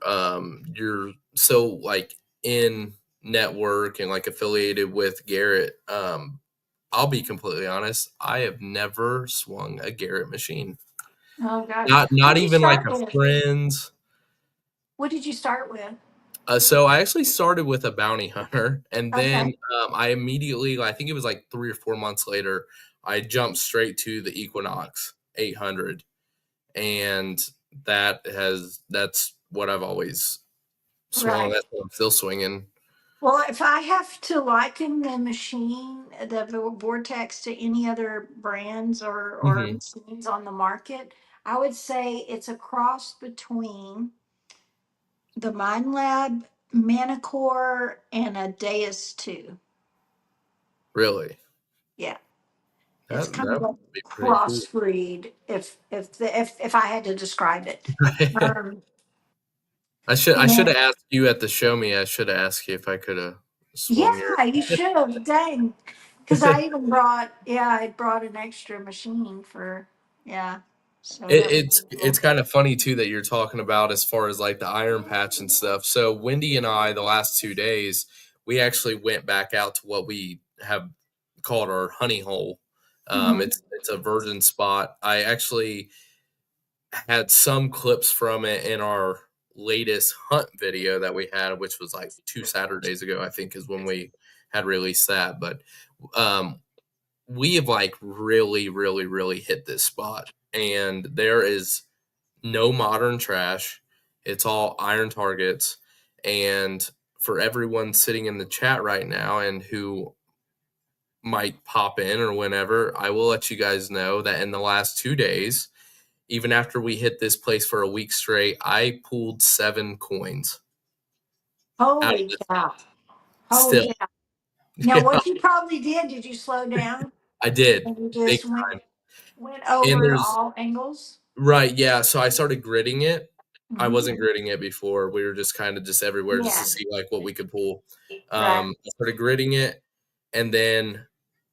so like in network and like affiliated with Garrett. I'll be completely honest, I have never swung a Garrett machine. Oh gosh. Not What'd you even like start a with? friend's. What did you start with? So I actually started with a bounty hunter, and then Okay. I immediately, I think it was like 3 or 4 months later, I jumped straight to the Equinox 800, and that's what I've always swung. Right. That's what I'm still swinging. Well, if I have to liken the machine, the vortex, to any other brands or Hmm. machines on the market, I would say it's a cross between the Mind Lab, Manicore, and a Deus 2. Really, Yeah. It's kind that of a would be pretty cool. crossbreed, if I had to describe it. Um, I should and have asked you at the show me. I should have asked you if I could have swung yeah, you your. should have. Dang, because I even brought, I brought an extra machine for, yeah. So It, that was it's really it's cool. kind of funny too that you're talking about as far as like the iron patch and stuff. So Wendy and I, the last 2 days, we actually went back out to what we have called our honey hole. Hmm. It's a virgin spot. I actually had some clips from it in our latest hunt video that we had, which was like 2 Saturdays ago, I think, is when we had released that. But um, we have like really, really, really hit this spot, and there is no modern trash. It's all iron targets. And for everyone sitting in the chat right now and who might pop in or whenever, I will let you guys know that in the last 2 days, even after we hit this place for a week straight, I pulled 7 coins out of Holy this cow! still. Holy cow! Now, Yeah, what you probably did you slow down I did. and you Big just went time. went And over there's all angles? right, yeah. So I started gridding it. I Hmm. wasn't gridding it before. We were just kind of just everywhere just to Yeah. see like what we could pull. Right. I started gridding it, and then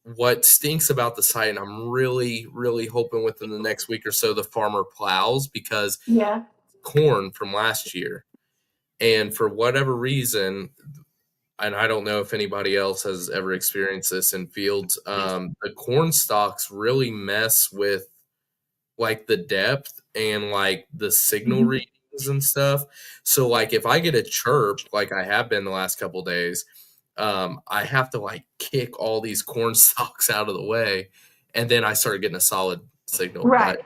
what stinks about the site, and I'm really, really hoping within the next week or so the farmer plows, because Yeah. corn from last year. And for whatever reason, and I don't know if anybody else has ever experienced this in fields, the corn stalks really mess with like the depth and like the signal Mhm. readings and stuff. So like if I get a chirp like I have been the last couple days, I have to like kick all these corn stalks out of the way, and then I start getting a solid signal. But Right.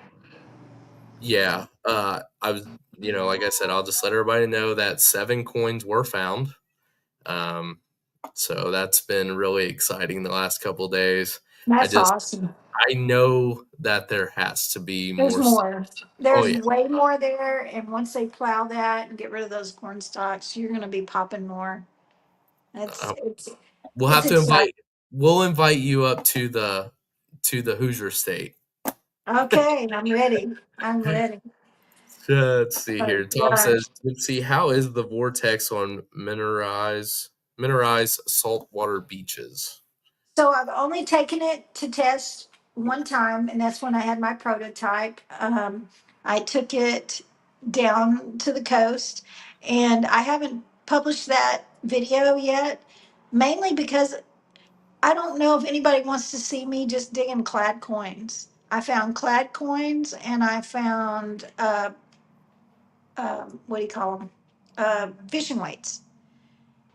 yeah, I was, like I said, I'll just let everybody know that 7 coins were found. Um, so that's been really exciting the last couple days. I That's just awesome. I know that there has to be There's more stuff. more. Oh There's yeah. way more there. And once they plow that and get rid of those corn stalks, you're going to be popping more. It's, Uh, it's, we'll it's have to exciting. invite you up to the Hoosier State. Okay. I'm ready. I'm ready. Let's see Oh, here. Tom gosh. says, let's see, how is the vortex on mineralized saltwater beaches? So I've only taken it to test one time, and that's when I had my prototype. I took it down to the coast, and I haven't published that video yet, mainly because I don't know if anybody wants to see me just digging clad coins. I found clad coins, and I found what do you call them? Fishing weights.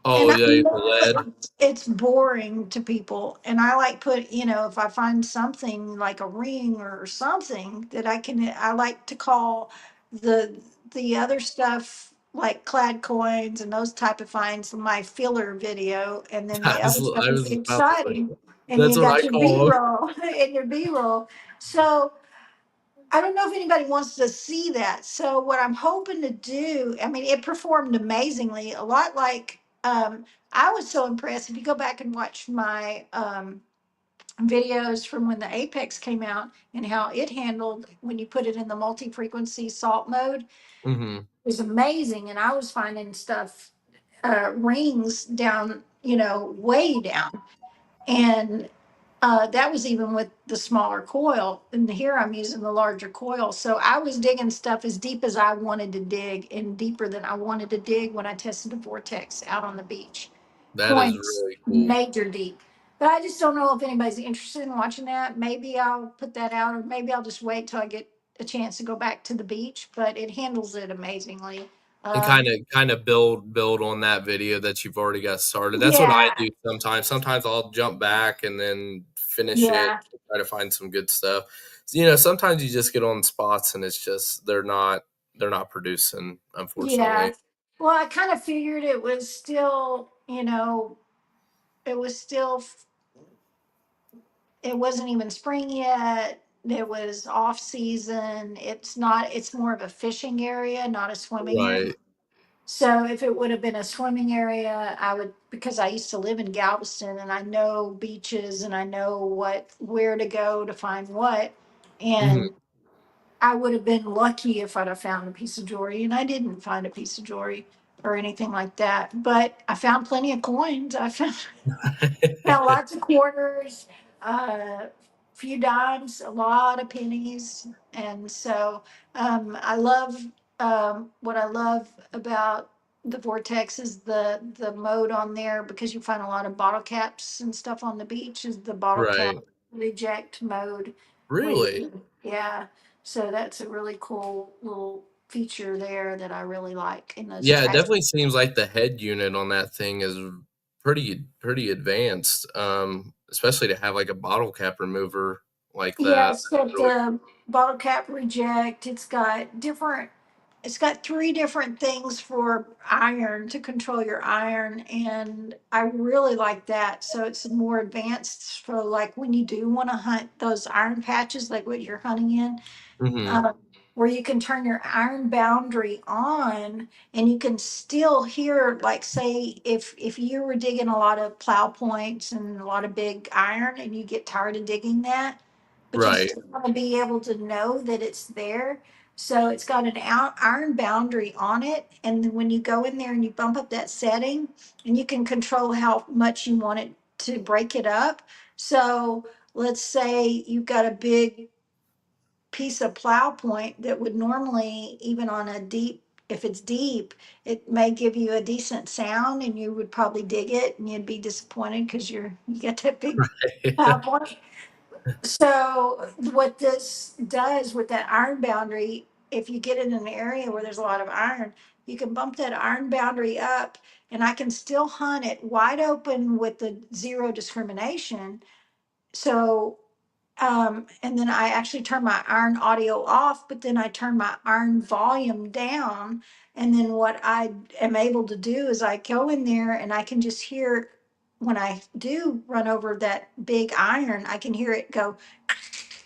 Oh, And I yeah, the know lead. it's boring to people. And I like put, if I find something like a ring or something that I like to call the the other stuff like clad coins and those type of finds my filler video. And then the other stuff I is was about to say exciting. that. And That's you what I got your call them. B-roll and your B-roll. So I don't know if anybody wants to see that. So what I'm hoping to do, I mean, it performed amazingly, a lot like I was so impressed. If you go back and watch my videos from when the Apex came out and how it handled when you put it in the multi-frequency salt mode, it Hmm. was amazing. And I was finding stuff, rings down, way down. And that was even with the smaller coil. And here I'm using the larger coil. So I was digging stuff as deep as I wanted to dig and deeper than I wanted to dig when I tested the vortex out on the beach. That is Points really cool. major deep. But I just don't know if anybody's interested in watching that. Maybe I'll put that out, or maybe I'll just wait till I get a chance to go back to the beach. But it handles it amazingly. And Um, kind of build on that video that you've already got started. That's what I yeah, do sometimes. Sometimes I'll jump back and then finish it, yeah. try to find some good stuff. So, sometimes you just get on spots and it's just they're not producing, Yeah. unfortunately. Well, I kind of figured it was still, it was still, it wasn't even spring yet. It was off season. It's more of a fishing area, not a swimming area. Right. So if it would have been a swimming area, because I used to live in Galveston and I know beaches and I know where to go to find what. Hmm. And I would have been lucky if I'd have found a piece of jewelry, and I didn't find a piece of jewelry or anything like that. But I found plenty of coins. I found lots of quarters, a few dimes, a lot of pennies, and so I love what I love about the vortex is the mode on there because you find a lot of bottle caps and stuff on the beach is the bottle cap Right. reject mode where Really? you yeah, so that's a really cool little feature there that I really like in those Yeah, it tracks. definitely seems like the head unit on that thing is pretty advanced, especially to have, like, a bottle cap remover like Yeah, that. it's That's got really bottle cap reject. It's got three different things for iron to control your iron. And I really like that. So it's more advanced for like when you do want to hunt those iron patches, like what you're hunting in, Mhm. uh, where you can turn your iron boundary on and you can still hear, like, say, if you were digging a lot of plow points and a lot of big iron and you get tired of digging that, but you Right, still want to be able to know that it's there. So it's got an iron boundary on it. And then when you go in there and you bump up that setting, and you can control how much you want it to break it up. So let's say you've got a big piece of plow point that would normally, even on a deep, if it's deep, it may give you a decent sound and you would probably dig it and you'd be disappointed because you got that big plow point. So what this does with that iron boundary, if you get in an area where there's a lot of iron, you can bump that iron boundary up and I can still hunt it wide open with the zero discrimination. So and then I actually turn my iron audio off, but then I turn my iron volume down. And then what I am able to do is I go in there and I can just hear when I do run over that big iron, I can hear it go,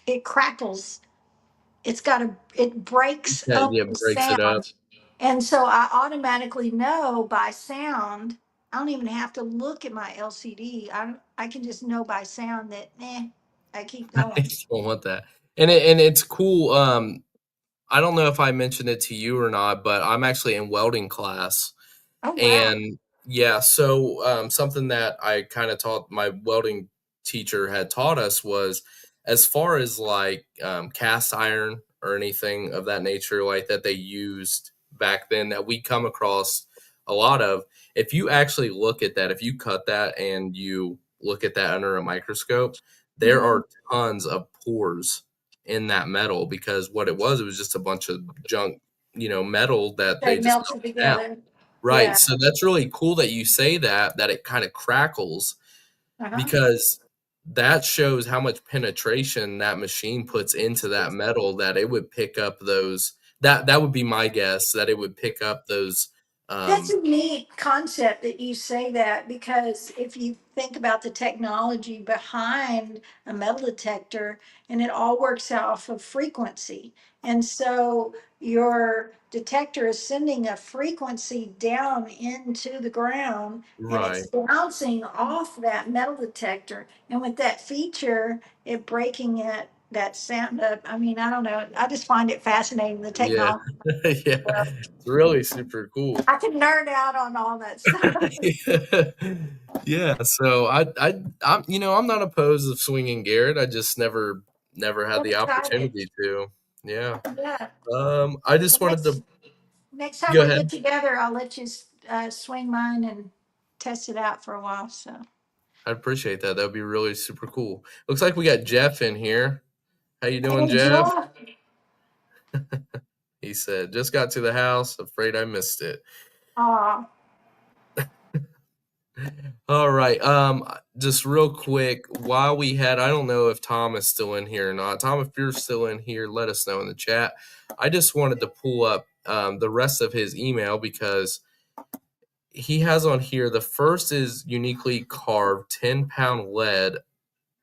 it crackles. It breaks Yeah, up yeah, the breaks it up. sound. And so I automatically know by sound. I don't even have to look at my LCD. I can just know by sound that, I keep I going. don't want that. And it's cool. I don't know if I mentioned it to you or not, but I'm actually in welding class. Oh, wow. And yeah, so something that I kind of taught my welding teacher had taught us was as far as like cast iron or anything of that nature, like that they used back then that we come across a lot of. If you actually look at that, if you cut that and you look at that under a microscope, there Mhm. are tons of pores in that metal because what it was just a bunch of junk, metal that They they just melted melted down. together. Right, Yeah. so that's really cool that you say that it kinda crackles Uh-huh. because that shows how much penetration that machine puts into that metal that it would pick up those that would be my guess, that it would pick up those, That's um a neat concept that you say that because if you think about the technology behind a metal detector and it all works off of frequency. And so your detector is sending a frequency down into the ground and it's Right. bouncing off that metal detector. And with that feature, it breaking it, that sound up. I mean, I don't know. I just find it fascinating, the Yeah. technology. Yeah. It's really super cool. I can nerd out on all that stuff. Yeah, so I'm not opposed of swinging Garrett, I just never had Never the tried it. opportunity to. Yeah. Yeah. I just Well, wanted to next time go we ahead. get together, I'll let you swing mine and test it out for a while. So, I'd appreciate that. That would be really super cool. Looks like we got Jeff in here. How you doing, hey, Jeff? Jeff. He said, "Just got to the house. Afraid I missed it." Aw, All right. Just real quick, while we had, I don't know if Tom is still in here or not. Tom, if you're still in here, let us know in the chat. I just wanted to pull up the rest of his email because he has on here the first is uniquely carved 10-pound lead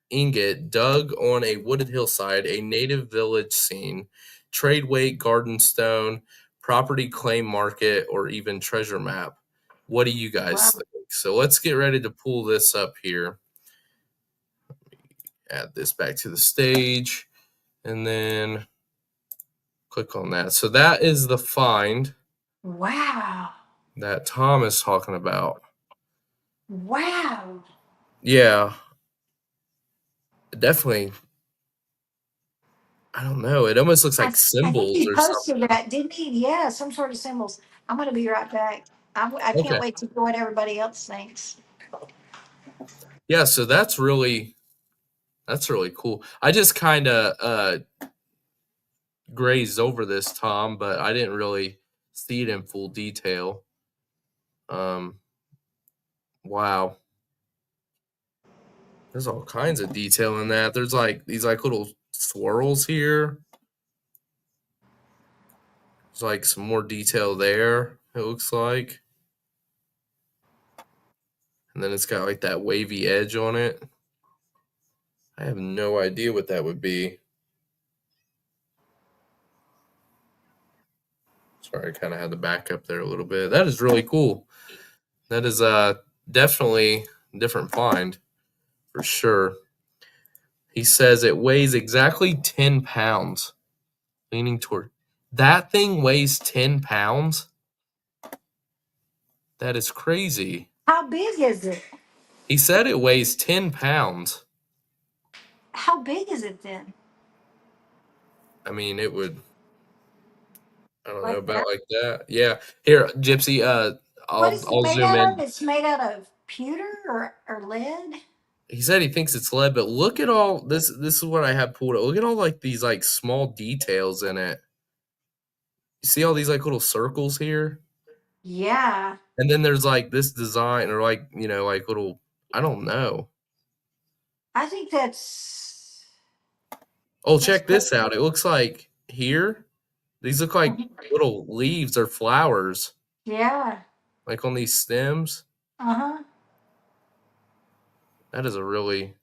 ingot dug on a wooded hillside, a native village scene, trade weight garden stone, property claim market, or even treasure map. What do you guys wow. think? So let's get ready to pull this up here. Add this back to the stage and then click on that. So that is the find Wow. that Tom is talking about. Wow. Yeah, definitely. I don't know. It almost looks like I think symbols he or posted something. that, didn't he? Yeah, some sort of symbols. I'm going to be right back. I can't Okay. wait to hear what everybody else thinks. Yeah, so that's really cool. I just kind of grazed over this, Tom, but I didn't really see it in full detail. Um, wow, there's all kinds of detail in that. There's like these like little swirls here. There's like some more detail there. It looks like, and then it's got like that wavy edge on it. I have no idea what that would be. Sorry, I kind of had to back up there a little bit. That is really cool. That is definitely a different find for sure. He says it weighs exactly 10 pounds, leaning toward. That thing weighs 10 pounds? That is crazy. How big is it? He said it weighs 10 pounds. How big is it then? I mean, it would, I don't know, Like about that? like that. Yeah. Here, Gypsy, What is it I'll made zoom out of? in. It's made out of pewter or lead? He said he thinks it's lead, but look at all this. This is what I have pulled up. Look at all like these like small details in it. You see all these like little circles here? Yeah. And then there's like this design or like, like little, I don't know. I think Oh, that's check this out. It looks like here, these look like little leaves or flowers, yeah. like on these stems. Uh-huh. That is a really,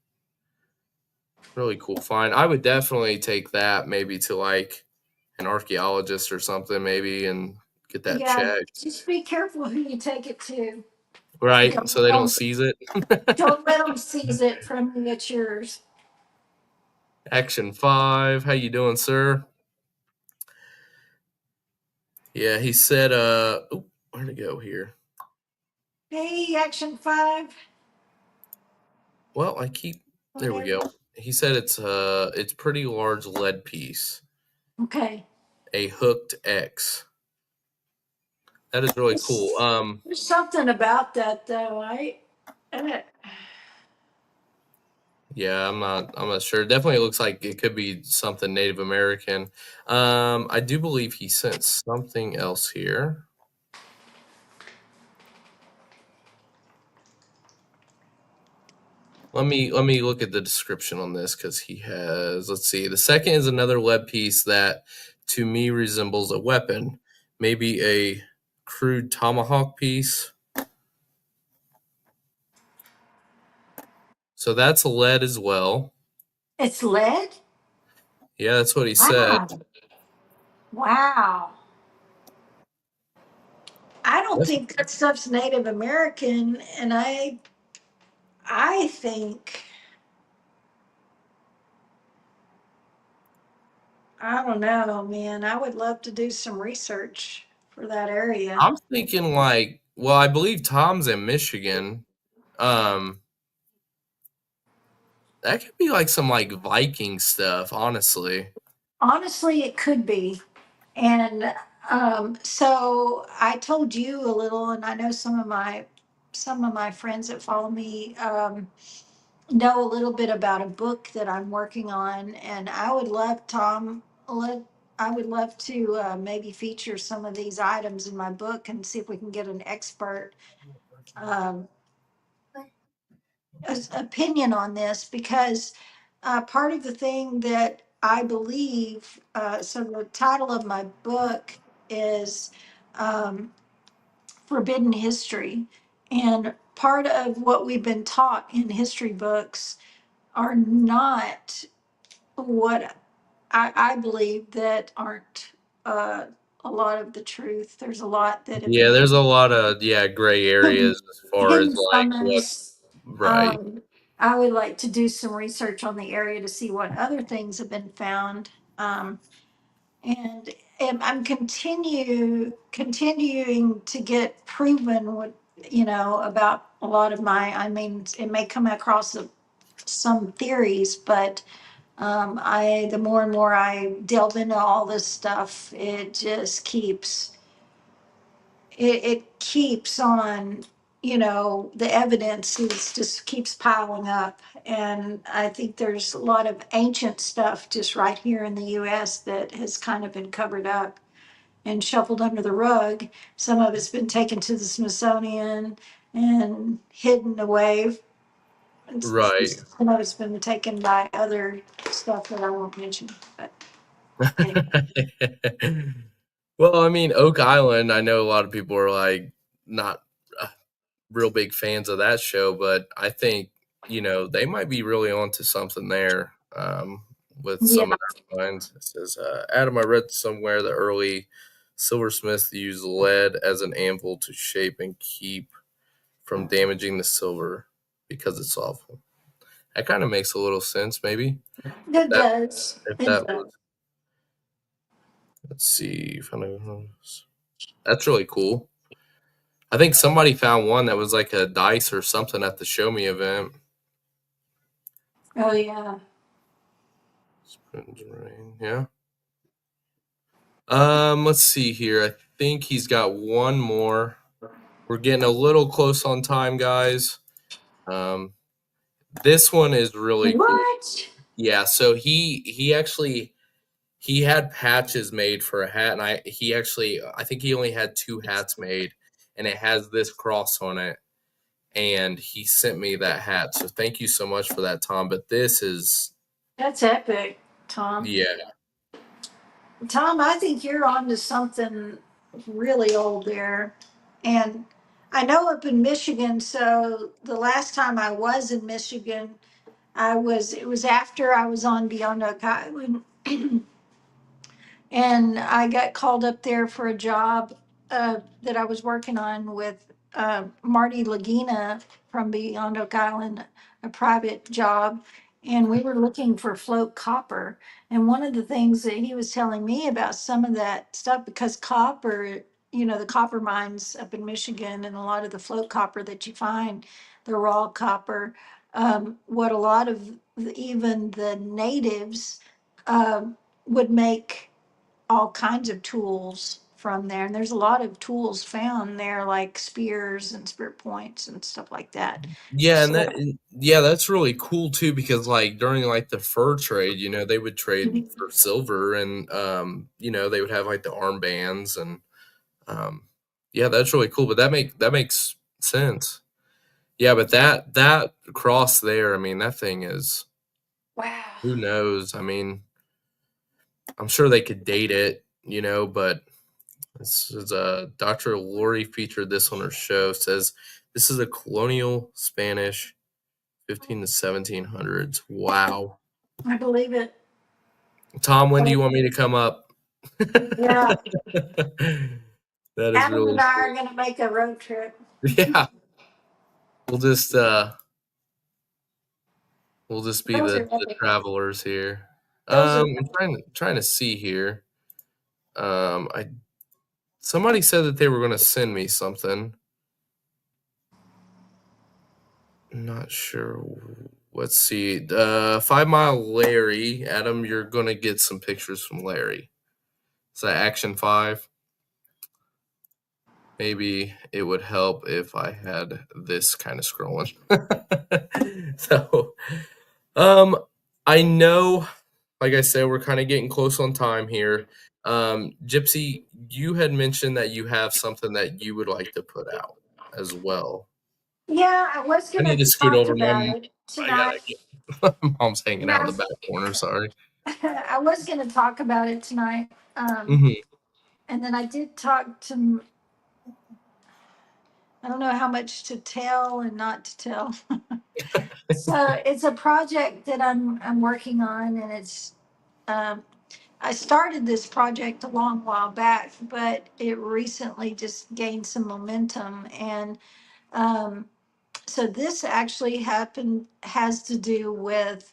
really cool find. I would definitely take that maybe to like an archaeologist or something, maybe, and get that Yeah. checked. Just be careful who you take it to. Right. So Don't they don't don't, seize it. don't let them seize it from you. It's yours. Action 5. How you doing, sir? Yeah, he said, where'd it go here? Hey, Action 5. Well, there we go. Whatever. He said it's pretty large lead piece, Okay. a hooked X. That is really cool. There's something about that though. Uh, Yeah, I'm not sure. Definitely looks like it could be something Native American. I do believe he sent something else here. Let me look at the description on this because he has. Let's see. The second is another lead piece that, to me, resembles a weapon, maybe a crude tomahawk piece. So that's lead as well. it's lead? Yeah, that's what he said. Wow. Wow. I don't That's think that stuff's Native American, and I think I don't know, man. I would love to do some research for that area. I'm thinking like, well, I believe Tom's in Michigan. Um, that could be like some like Viking stuff, honestly. Honestly, it could be. And so I told you a little, and I know some of my friends that follow me know a little bit about a book that I'm working on, and I would love Tom. I would love to maybe feature some of these items in my book and see if we can get an expert um, opinion on this because part of the thing that I believe, so the title of my book is um, Forbidden History. And part of what we've been taught in history books are not what I believe that aren't uh, a lot of the truth. There's a lot that have Yeah, been there's a lot of gray hidden, areas as far as hidden like from what us. right. Um, I would like to do some research on the area to see what other things have been found. And, and I'm continuing to get proven what, about a lot of I mean, it may come across some theories, but the more and more I delve into all this stuff, it just it keeps on, the evidence is just keeps piling up. And I think there's a lot of ancient stuff just right here in the US that has kind of been covered up and shuffled under the rug. Some of it's been taken to the Smithsonian and hidden away. And Right. some of it's been taken by other stuff that I won't mention. But anyway, Well, I mean, Oak Island, I know a lot of people are like not real big fans of that show, but I think, they might be really onto something there with yeah, some of their finds. It says, Adam, I read somewhere the early silversmiths used lead as an anvil to shape and keep from damaging the silver because it's soft. That kind of makes a little sense, maybe. it That does. if It that does. was, let's see, that's really cool. I think somebody found one that was like a dice or something at the Show Me event. Oh yeah. Yeah. Let's see here. I think he's got one more. We're getting a little close on time, guys. Um, this one is really cool. What? Yeah, so he actually he had patches made for a hat, and I think he only had two hats made, and it has this cross on it, and he sent me that hat. So thank you so much for that, Tom. But this is That's epic, Tom. yeah. Tom, I think you're on to something really old there. And I know up in Michigan, so the last time I was in Michigan, it was after I was on Beyond Oak Island. And I got called up there for a job that I was working on with Marty Lagina from Beyond Oak Island, a private job. And we were looking for float copper. And one of the things that he was telling me about some of that stuff, because copper, the copper mines up in Michigan and a lot of the float copper that you find, the raw copper, what a lot of even the natives would make all kinds of tools from there. And there's a lot of tools found there, like spears and spear points and stuff like that. Yeah, So, yeah, that's really cool too because like during like the fur trade, they would trade for silver and they would have like the armbands and um yeah, that's really cool. But that makes sense. Yeah, but that cross there, I mean, that thing is wow. who knows? I mean, I'm sure they could date it, but this is Dr. Lori featured this on her show, says this is a colonial Spanish 15 to 1700s. Wow. I believe it. Tom, when do you want me to come up? Yeah. That is Adam and really I cool. are going to make a road trip. Yeah. We'll just be Those the, are the epic. travelers here. Those are I'm trying to see here. I somebody said that they were gonna send me something. Not sure. Let's see. 5 Mile Larry. Adam, you're gonna get some pictures from Larry. Is that Action 5? Maybe it would help if I had this kind of scrolling. So, um, I know, like I said, we're kind of getting close on time here. Gypsy, you had mentioned that you have something that you would like to put out as well. Yeah, I was I going need to to scoot talk over. about it I gotta tonight. get. Mom's hanging out in Yeah, the back corner. Sorry. I was going to talk about it tonight. Hmm. And then I did talk to, I don't know how much to tell and not to tell. So it's a project that I'm working on, and um, I started this project a long while back, but it recently just gained some momentum. And um, so this actually has to do with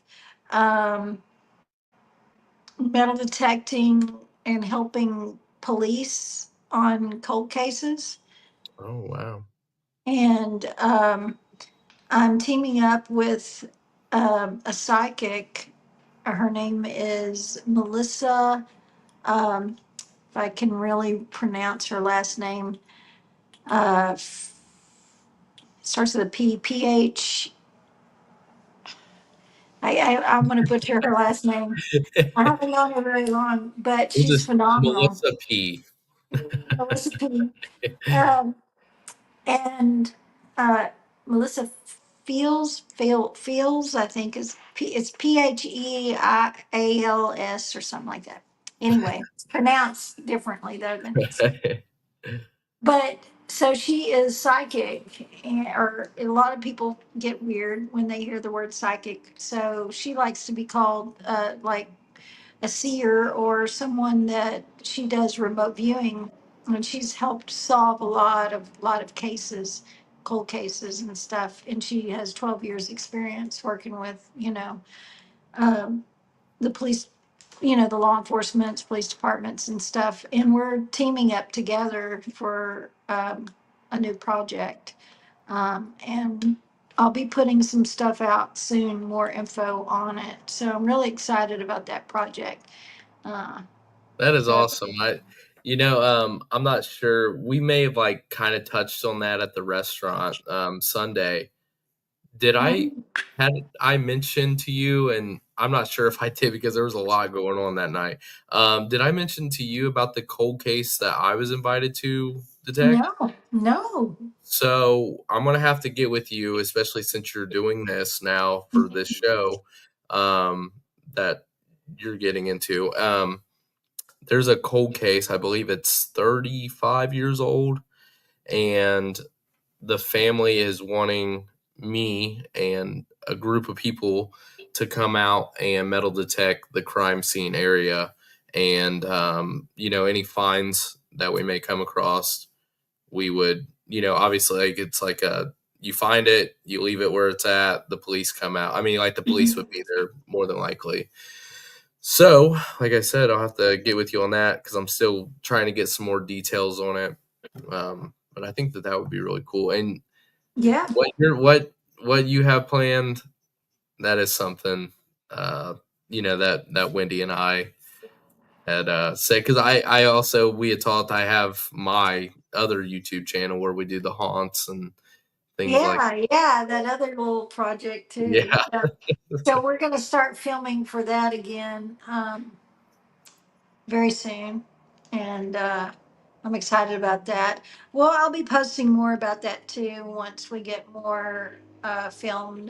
um, metal detecting and helping police on cold cases. Oh wow. And I'm teaming up with a psychic. Her name is Melissa. If I can really pronounce her last name, uh, starts with a P. P-H. I'm going to butcher her last name. I haven't known her very long, but We'll she's just phenomenal. Melissa P. Melissa P. Um, and uh, Melissa Fields, I think it's Pheals or something like that. Anyway, pronounced differently though. But so she is psychic, or a lot of people get weird when they hear the word psychic. So she likes to be called like a seer or someone that she does remote viewing, and she's helped solve a lot of cases, cold cases and stuff. And she has 12 years experience working with um, the police, the law enforcement, police departments and stuff. And we're teaming up together for a new project. And I'll be putting some stuff out soon, more info on it. So I'm really excited about that project. Uh, That is so, awesome. I'm not sure. We may have like kind of touched on that at the restaurant Sunday. Did I mhm. had I mentioned to you, and I'm not sure if I did because there was a lot going on that night. Did I mention to you about the cold case that I was invited to detect? No, no. So I'm gonna have to get with you, especially since you're doing this now for this show um, that you're getting into. There's a cold case. I believe it's 35 years old, and the family is wanting me and a group of people to come out and metal detect the crime scene area, and any finds that we may come across, we would, obviously, like, it's like a you find it, you leave it where it's at, the police come out. I mean, like, the police would Mhm. be there more than likely. So, like I said, I'll have to get with you on that because I'm still trying to get some more details on it. But I think that that would be really cool. And Yeah, what you have planned, that is something, that Wendy and I had said, because I also, we had talked, I have my other YouTube channel where we do the haunts and things like yeah. That other little project too. yeah. Yeah. So we're going to start filming for that again very soon, and I'm excited about that. Well, I'll be posting more about that too once we get more filmed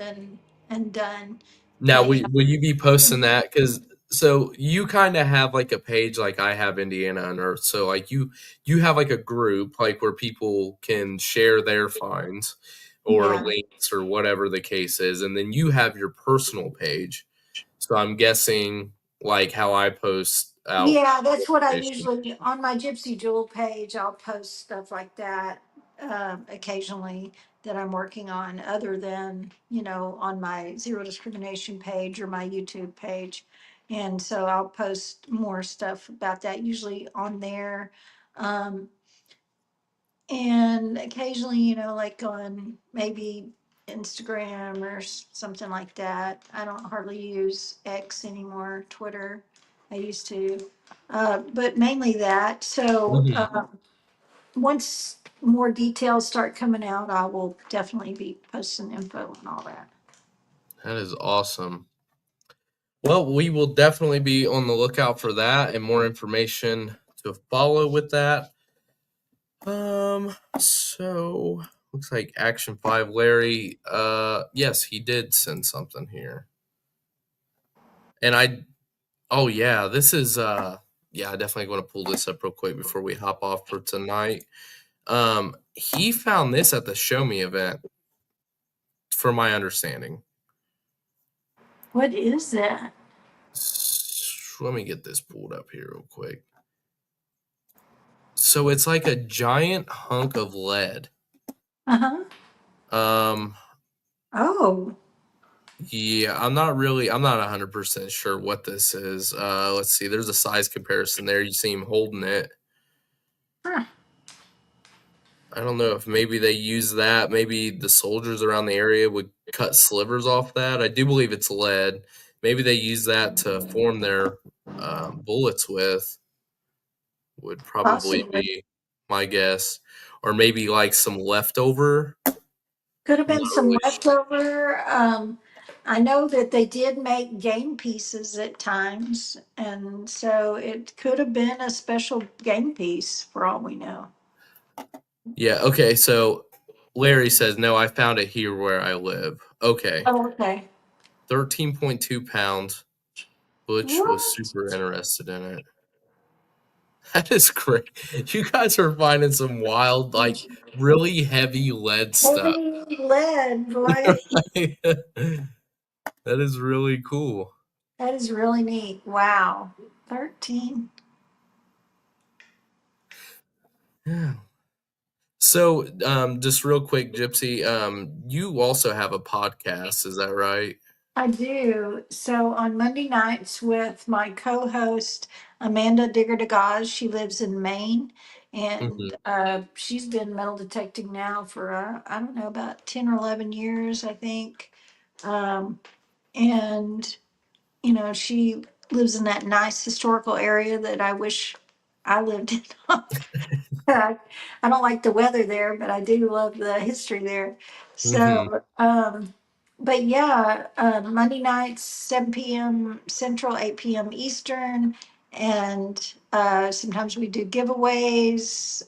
and done. Now, But will you be posting that? Because so you kind of have like a page like I have Indiana Unearthed. So like you have like a group like where people can share their finds or yeah, links or whatever the case is, and then you have your personal page. So I'm guessing like how I post out yeah, that's what I information. usually on my Gypsy Jewel page. I'll post stuff like that occasionally that I'm working on, other than on my zero discrimination page or my YouTube page. And so I'll post more stuff about that usually on there. Um, and occasionally, like on maybe Instagram or something like that. I don't hardly use X anymore, Twitter. I used to, but mainly that. So Mhm. once more details start coming out, I will definitely be posting info and all that. That is awesome. Well, we will definitely be on the lookout for that and more information to follow with that. So looks like Action 5 Larry, yes, he did send something here. And oh yeah, this is yeah, I definitely want to pull this up real quick before we hop off for tonight. He found this at the Show Me event, from my understanding. What is that? Let me get this pulled up here real quick. So it's like a giant hunk of lead. Uh huh. Um, Oh, yeah, I'm not 100% sure what this is. Let's see. There's a size comparison there. You see him holding it. huh. I don't know if maybe they use that. Maybe the soldiers around the area would cut slivers off that. I do believe it's lead. Maybe they use that to form their bullets with, would probably Possibly. be my guess. Or maybe like some leftover. Could have I'm been not some really leftover. I know that they did make game pieces at times, and so it could have been a special game piece for all we know. Yeah, okay, so Larry says, "No, I found it here where I live." Okay, Oh, okay. 13.2 pounds. Butch was What? super interested in it. That is great. You guys are finding some wild, like, really heavy lead stuff. Heavy lead, boy. That is really cool. That is really neat. Wow. 13. Yeah. So, just real quick, Gypsy, you also have a podcast, is that right? I do. So on Monday nights with my co host, Amanda Digger DeGaz, she lives in Maine. and Mhm. she's been metal detecting now for I don't know, about 10 or 11 years, I think. Um, and she lives in that nice historical area that I wish I lived in. I don't like the weather there, but I do love the history there. Mhm. So, but yeah, Monday nights, 7 p.m. Central, 8 p.m. Eastern. And sometimes we do giveaways.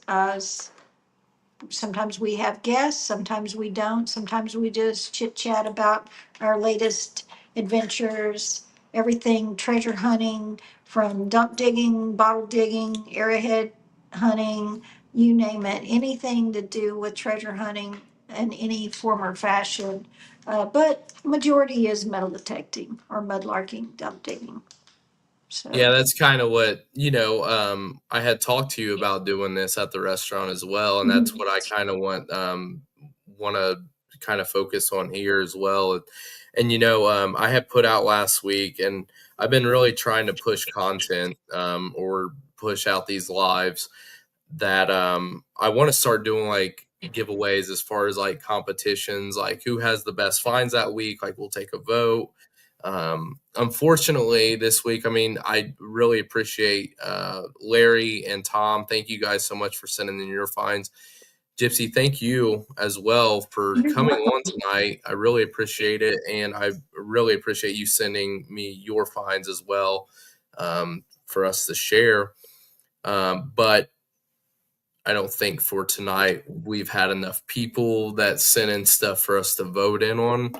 Sometimes we have guests, sometimes we don't. Sometimes we just chit chat about our latest adventures, everything treasure hunting, from dump digging, bottle digging, arrowhead hunting, you name it, anything to do with treasure hunting in any form or fashion. But majority is metal detecting or mudlarking, dump digging. Yeah, So, that's kind of what, I had talked to you about doing this at the restaurant as well, and that's mhm. what I kind of want to kind of focus on here as well. And I had put out last week, and I've been really trying to push content, or push out these lives that I want to start doing like giveaways as far as like competitions, like who has the best finds that week. Like we'll take a vote. Unfortunately, this week, I mean, I really appreciate Larry and Tom. Thank you guys so much for sending in your finds. Gypsy, thank you as well for You're coming on welcome. tonight. I really appreciate it, and I really appreciate you sending me your finds as well, for us to share. But I don't think for tonight we've had enough people that sent in stuff for us to vote in on.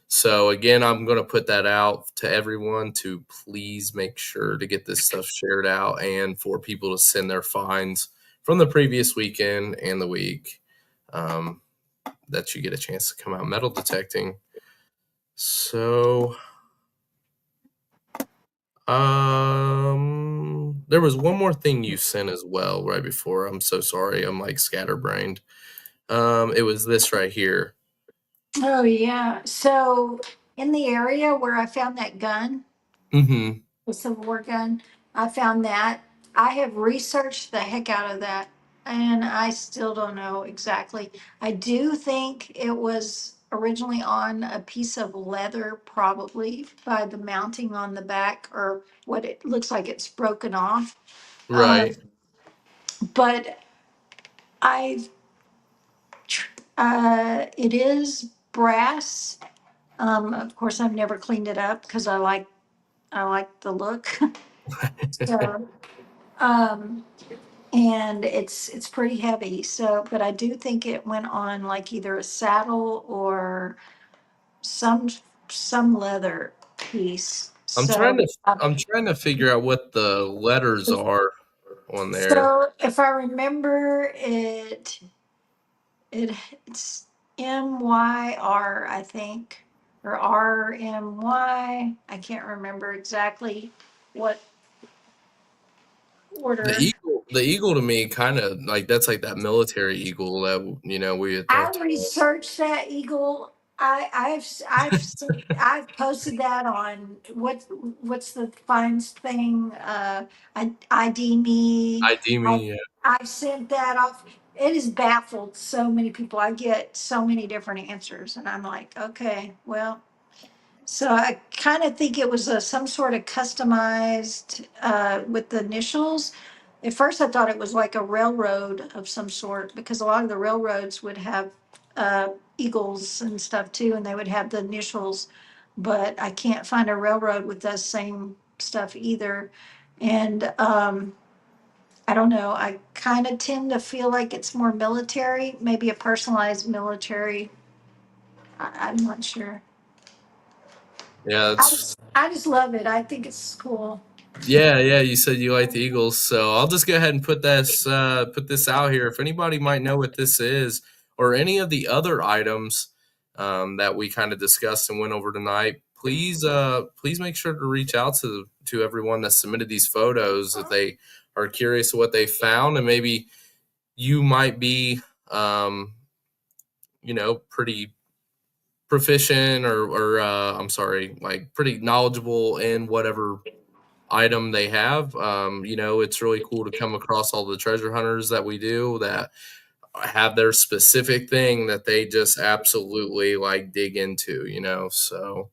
So again, I'm going to put that out to everyone to please make sure to get this stuff shared out and for people to send their finds from the previous weekend and the week, um, that you get a chance to come out metal detecting. So, there was one more thing you sent as well right before. I'm so sorry. I'm like scatterbrained. It was this right here. Oh, yeah. So, in the area where I found that gun, Mhm. the Civil War gun, I found that. I have researched the heck out of that, and I still don't know exactly. I do think it was originally on a piece of leather, probably by the mounting on the back, or what it looks like it's broken off. Um, Right. but I, it is brass. Of course, I've never cleaned it up because I like the look. So, um, and it's pretty heavy. So, but I do think it went on like either a saddle or some some leather piece. I'm trying So, to I'm trying to figure out what the letters are on there. if I remember it, it's MYR, I think, or RMY. I can't remember exactly what order. The eagle to me kind of like that's like that military eagle that we had I talked about. researched that eagle. I've posted that on what's the finds thing? ID me. ID I've me, yeah. I've sent that off. It has baffled so many people. I get so many different answers, and I'm like, okay, well, so I kind of think it was some sort of customized with the initials. At first, I thought it was like a railroad of some sort because a lot of the railroads would have eagles and stuff too, and they would have the initials. But I can't find a railroad with that same stuff either. And I don't know. I kind of tend to feel like it's more military, maybe a personalized military. I'm not sure. Yeah, it's I just love it. I think it's cool. yeah, yeah, you said you like the Eagles, so I'll just go ahead and put this out here. If anybody might know what this is or any of the other items that we kind of discussed and went over tonight, please make sure to reach out to everyone that submitted these photos if they are curious what they found, and maybe you might be um, pretty proficient or I'm sorry, like pretty knowledgeable in whatever item they have. It's really cool to come across all the treasure hunters that we do that have their specific thing that they just absolutely like dig into, so.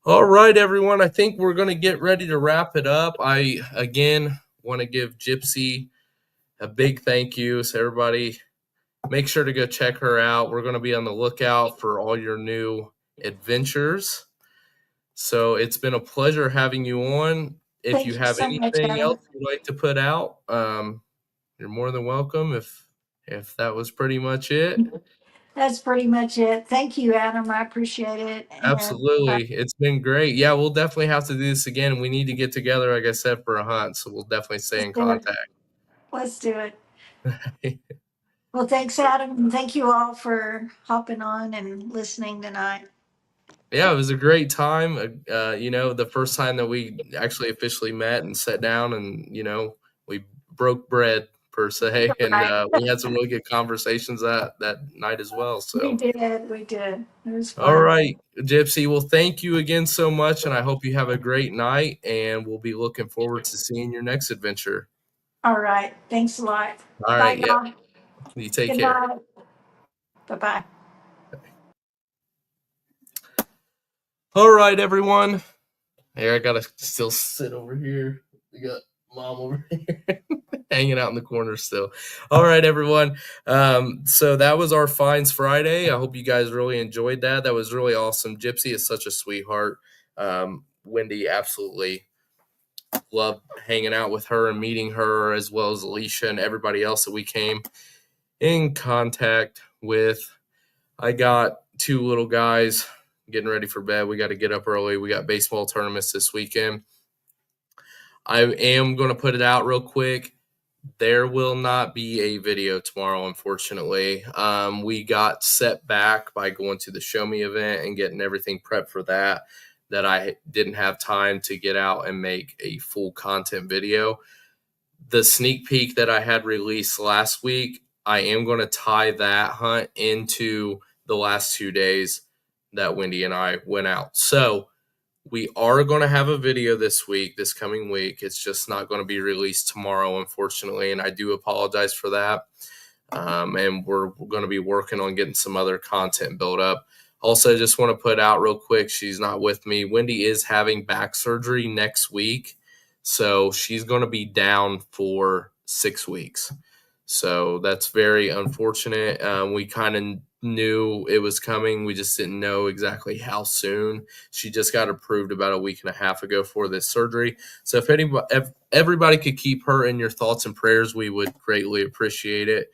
All right, everyone. I think we're going to get ready to wrap it up. I, again, want to give Gypsy a big thank you. So, everybody, make sure to go check her out. We're going to be on the lookout for all your new adventures. So, it's been a pleasure having you on. If Thank you you have so much, anything Adam. else you'd like to put out, you're more than welcome. If that was pretty much it. That's pretty much it. Thank you, Adam. I appreciate it. And Absolutely. It's been great. Yeah, we'll definitely have to do this again. We need to get together, like I said, for a hunt. So we'll definitely stay let's in do it. contact. Let's do it. Well, thanks, Adam. And thank you all for hopping on and listening tonight. Yeah, it was a great time. The first time that we actually officially met and sat down and, we broke bread per se. And Right. we had some really good conversations that night as well. We So, did. We did. It was all fun. right, Gypsy. Well, thank you again so much. And I hope you have a great night. And we'll be looking forward to seeing your next adventure. All right. Thanks a lot. All Bye, right. Yeah. y'all. You take Good care. night. Bye-bye. All right, everyone. Here, I gotta still sit over here. We got mom over here hanging out in the corner still. All right, everyone. So that was our Finds Friday. I hope you guys really enjoyed that. That was really awesome. Gypsy is such a sweetheart. Wendy absolutely loved hanging out with her and meeting her, as well as Alicia and everybody else that we came in contact with. I got two little guys getting ready for bed. We got to get up early. We got baseball tournaments this weekend. I am going to put it out real quick. There will not be a video tomorrow, unfortunately. We got set back by going to the Show Me event and getting everything prepped for that I didn't have time to get out and make a full content video. The sneak peek that I had released last week, I am going to tie that hunt into the last 2 days that Wendy and I went out. So we are going to have a video this coming week. It's just not going to be released tomorrow, unfortunately, and I do apologize for that. And we're going to be working on getting some other content built up. Also, just want to put out real quick, she's not with me. Wendy is having back surgery next week, so she's going to be down for 6 weeks. So that's very unfortunate. We kind of knew it was coming. We just didn't know exactly how soon. She just got approved about a week and a half ago for this surgery. So if everybody could keep her in your thoughts and prayers, we would greatly appreciate it.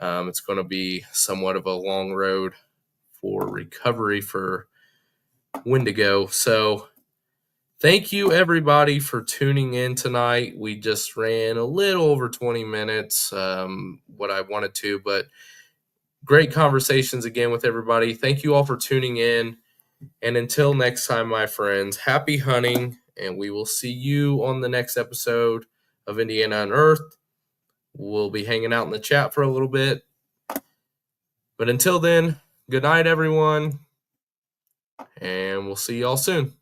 It's going to be somewhat of a long road for recovery for Wendigo. So thank you, everybody, for tuning in tonight. We just ran a little over 20 minutes, what I wanted to, but great conversations again with everybody. Thank you all for tuning in. And until next time, my friends, happy hunting, and we will see you on the next episode of Indiana Unearthed. We'll be hanging out in the chat for a little bit. But until then, good night, everyone, and we'll see y'all soon.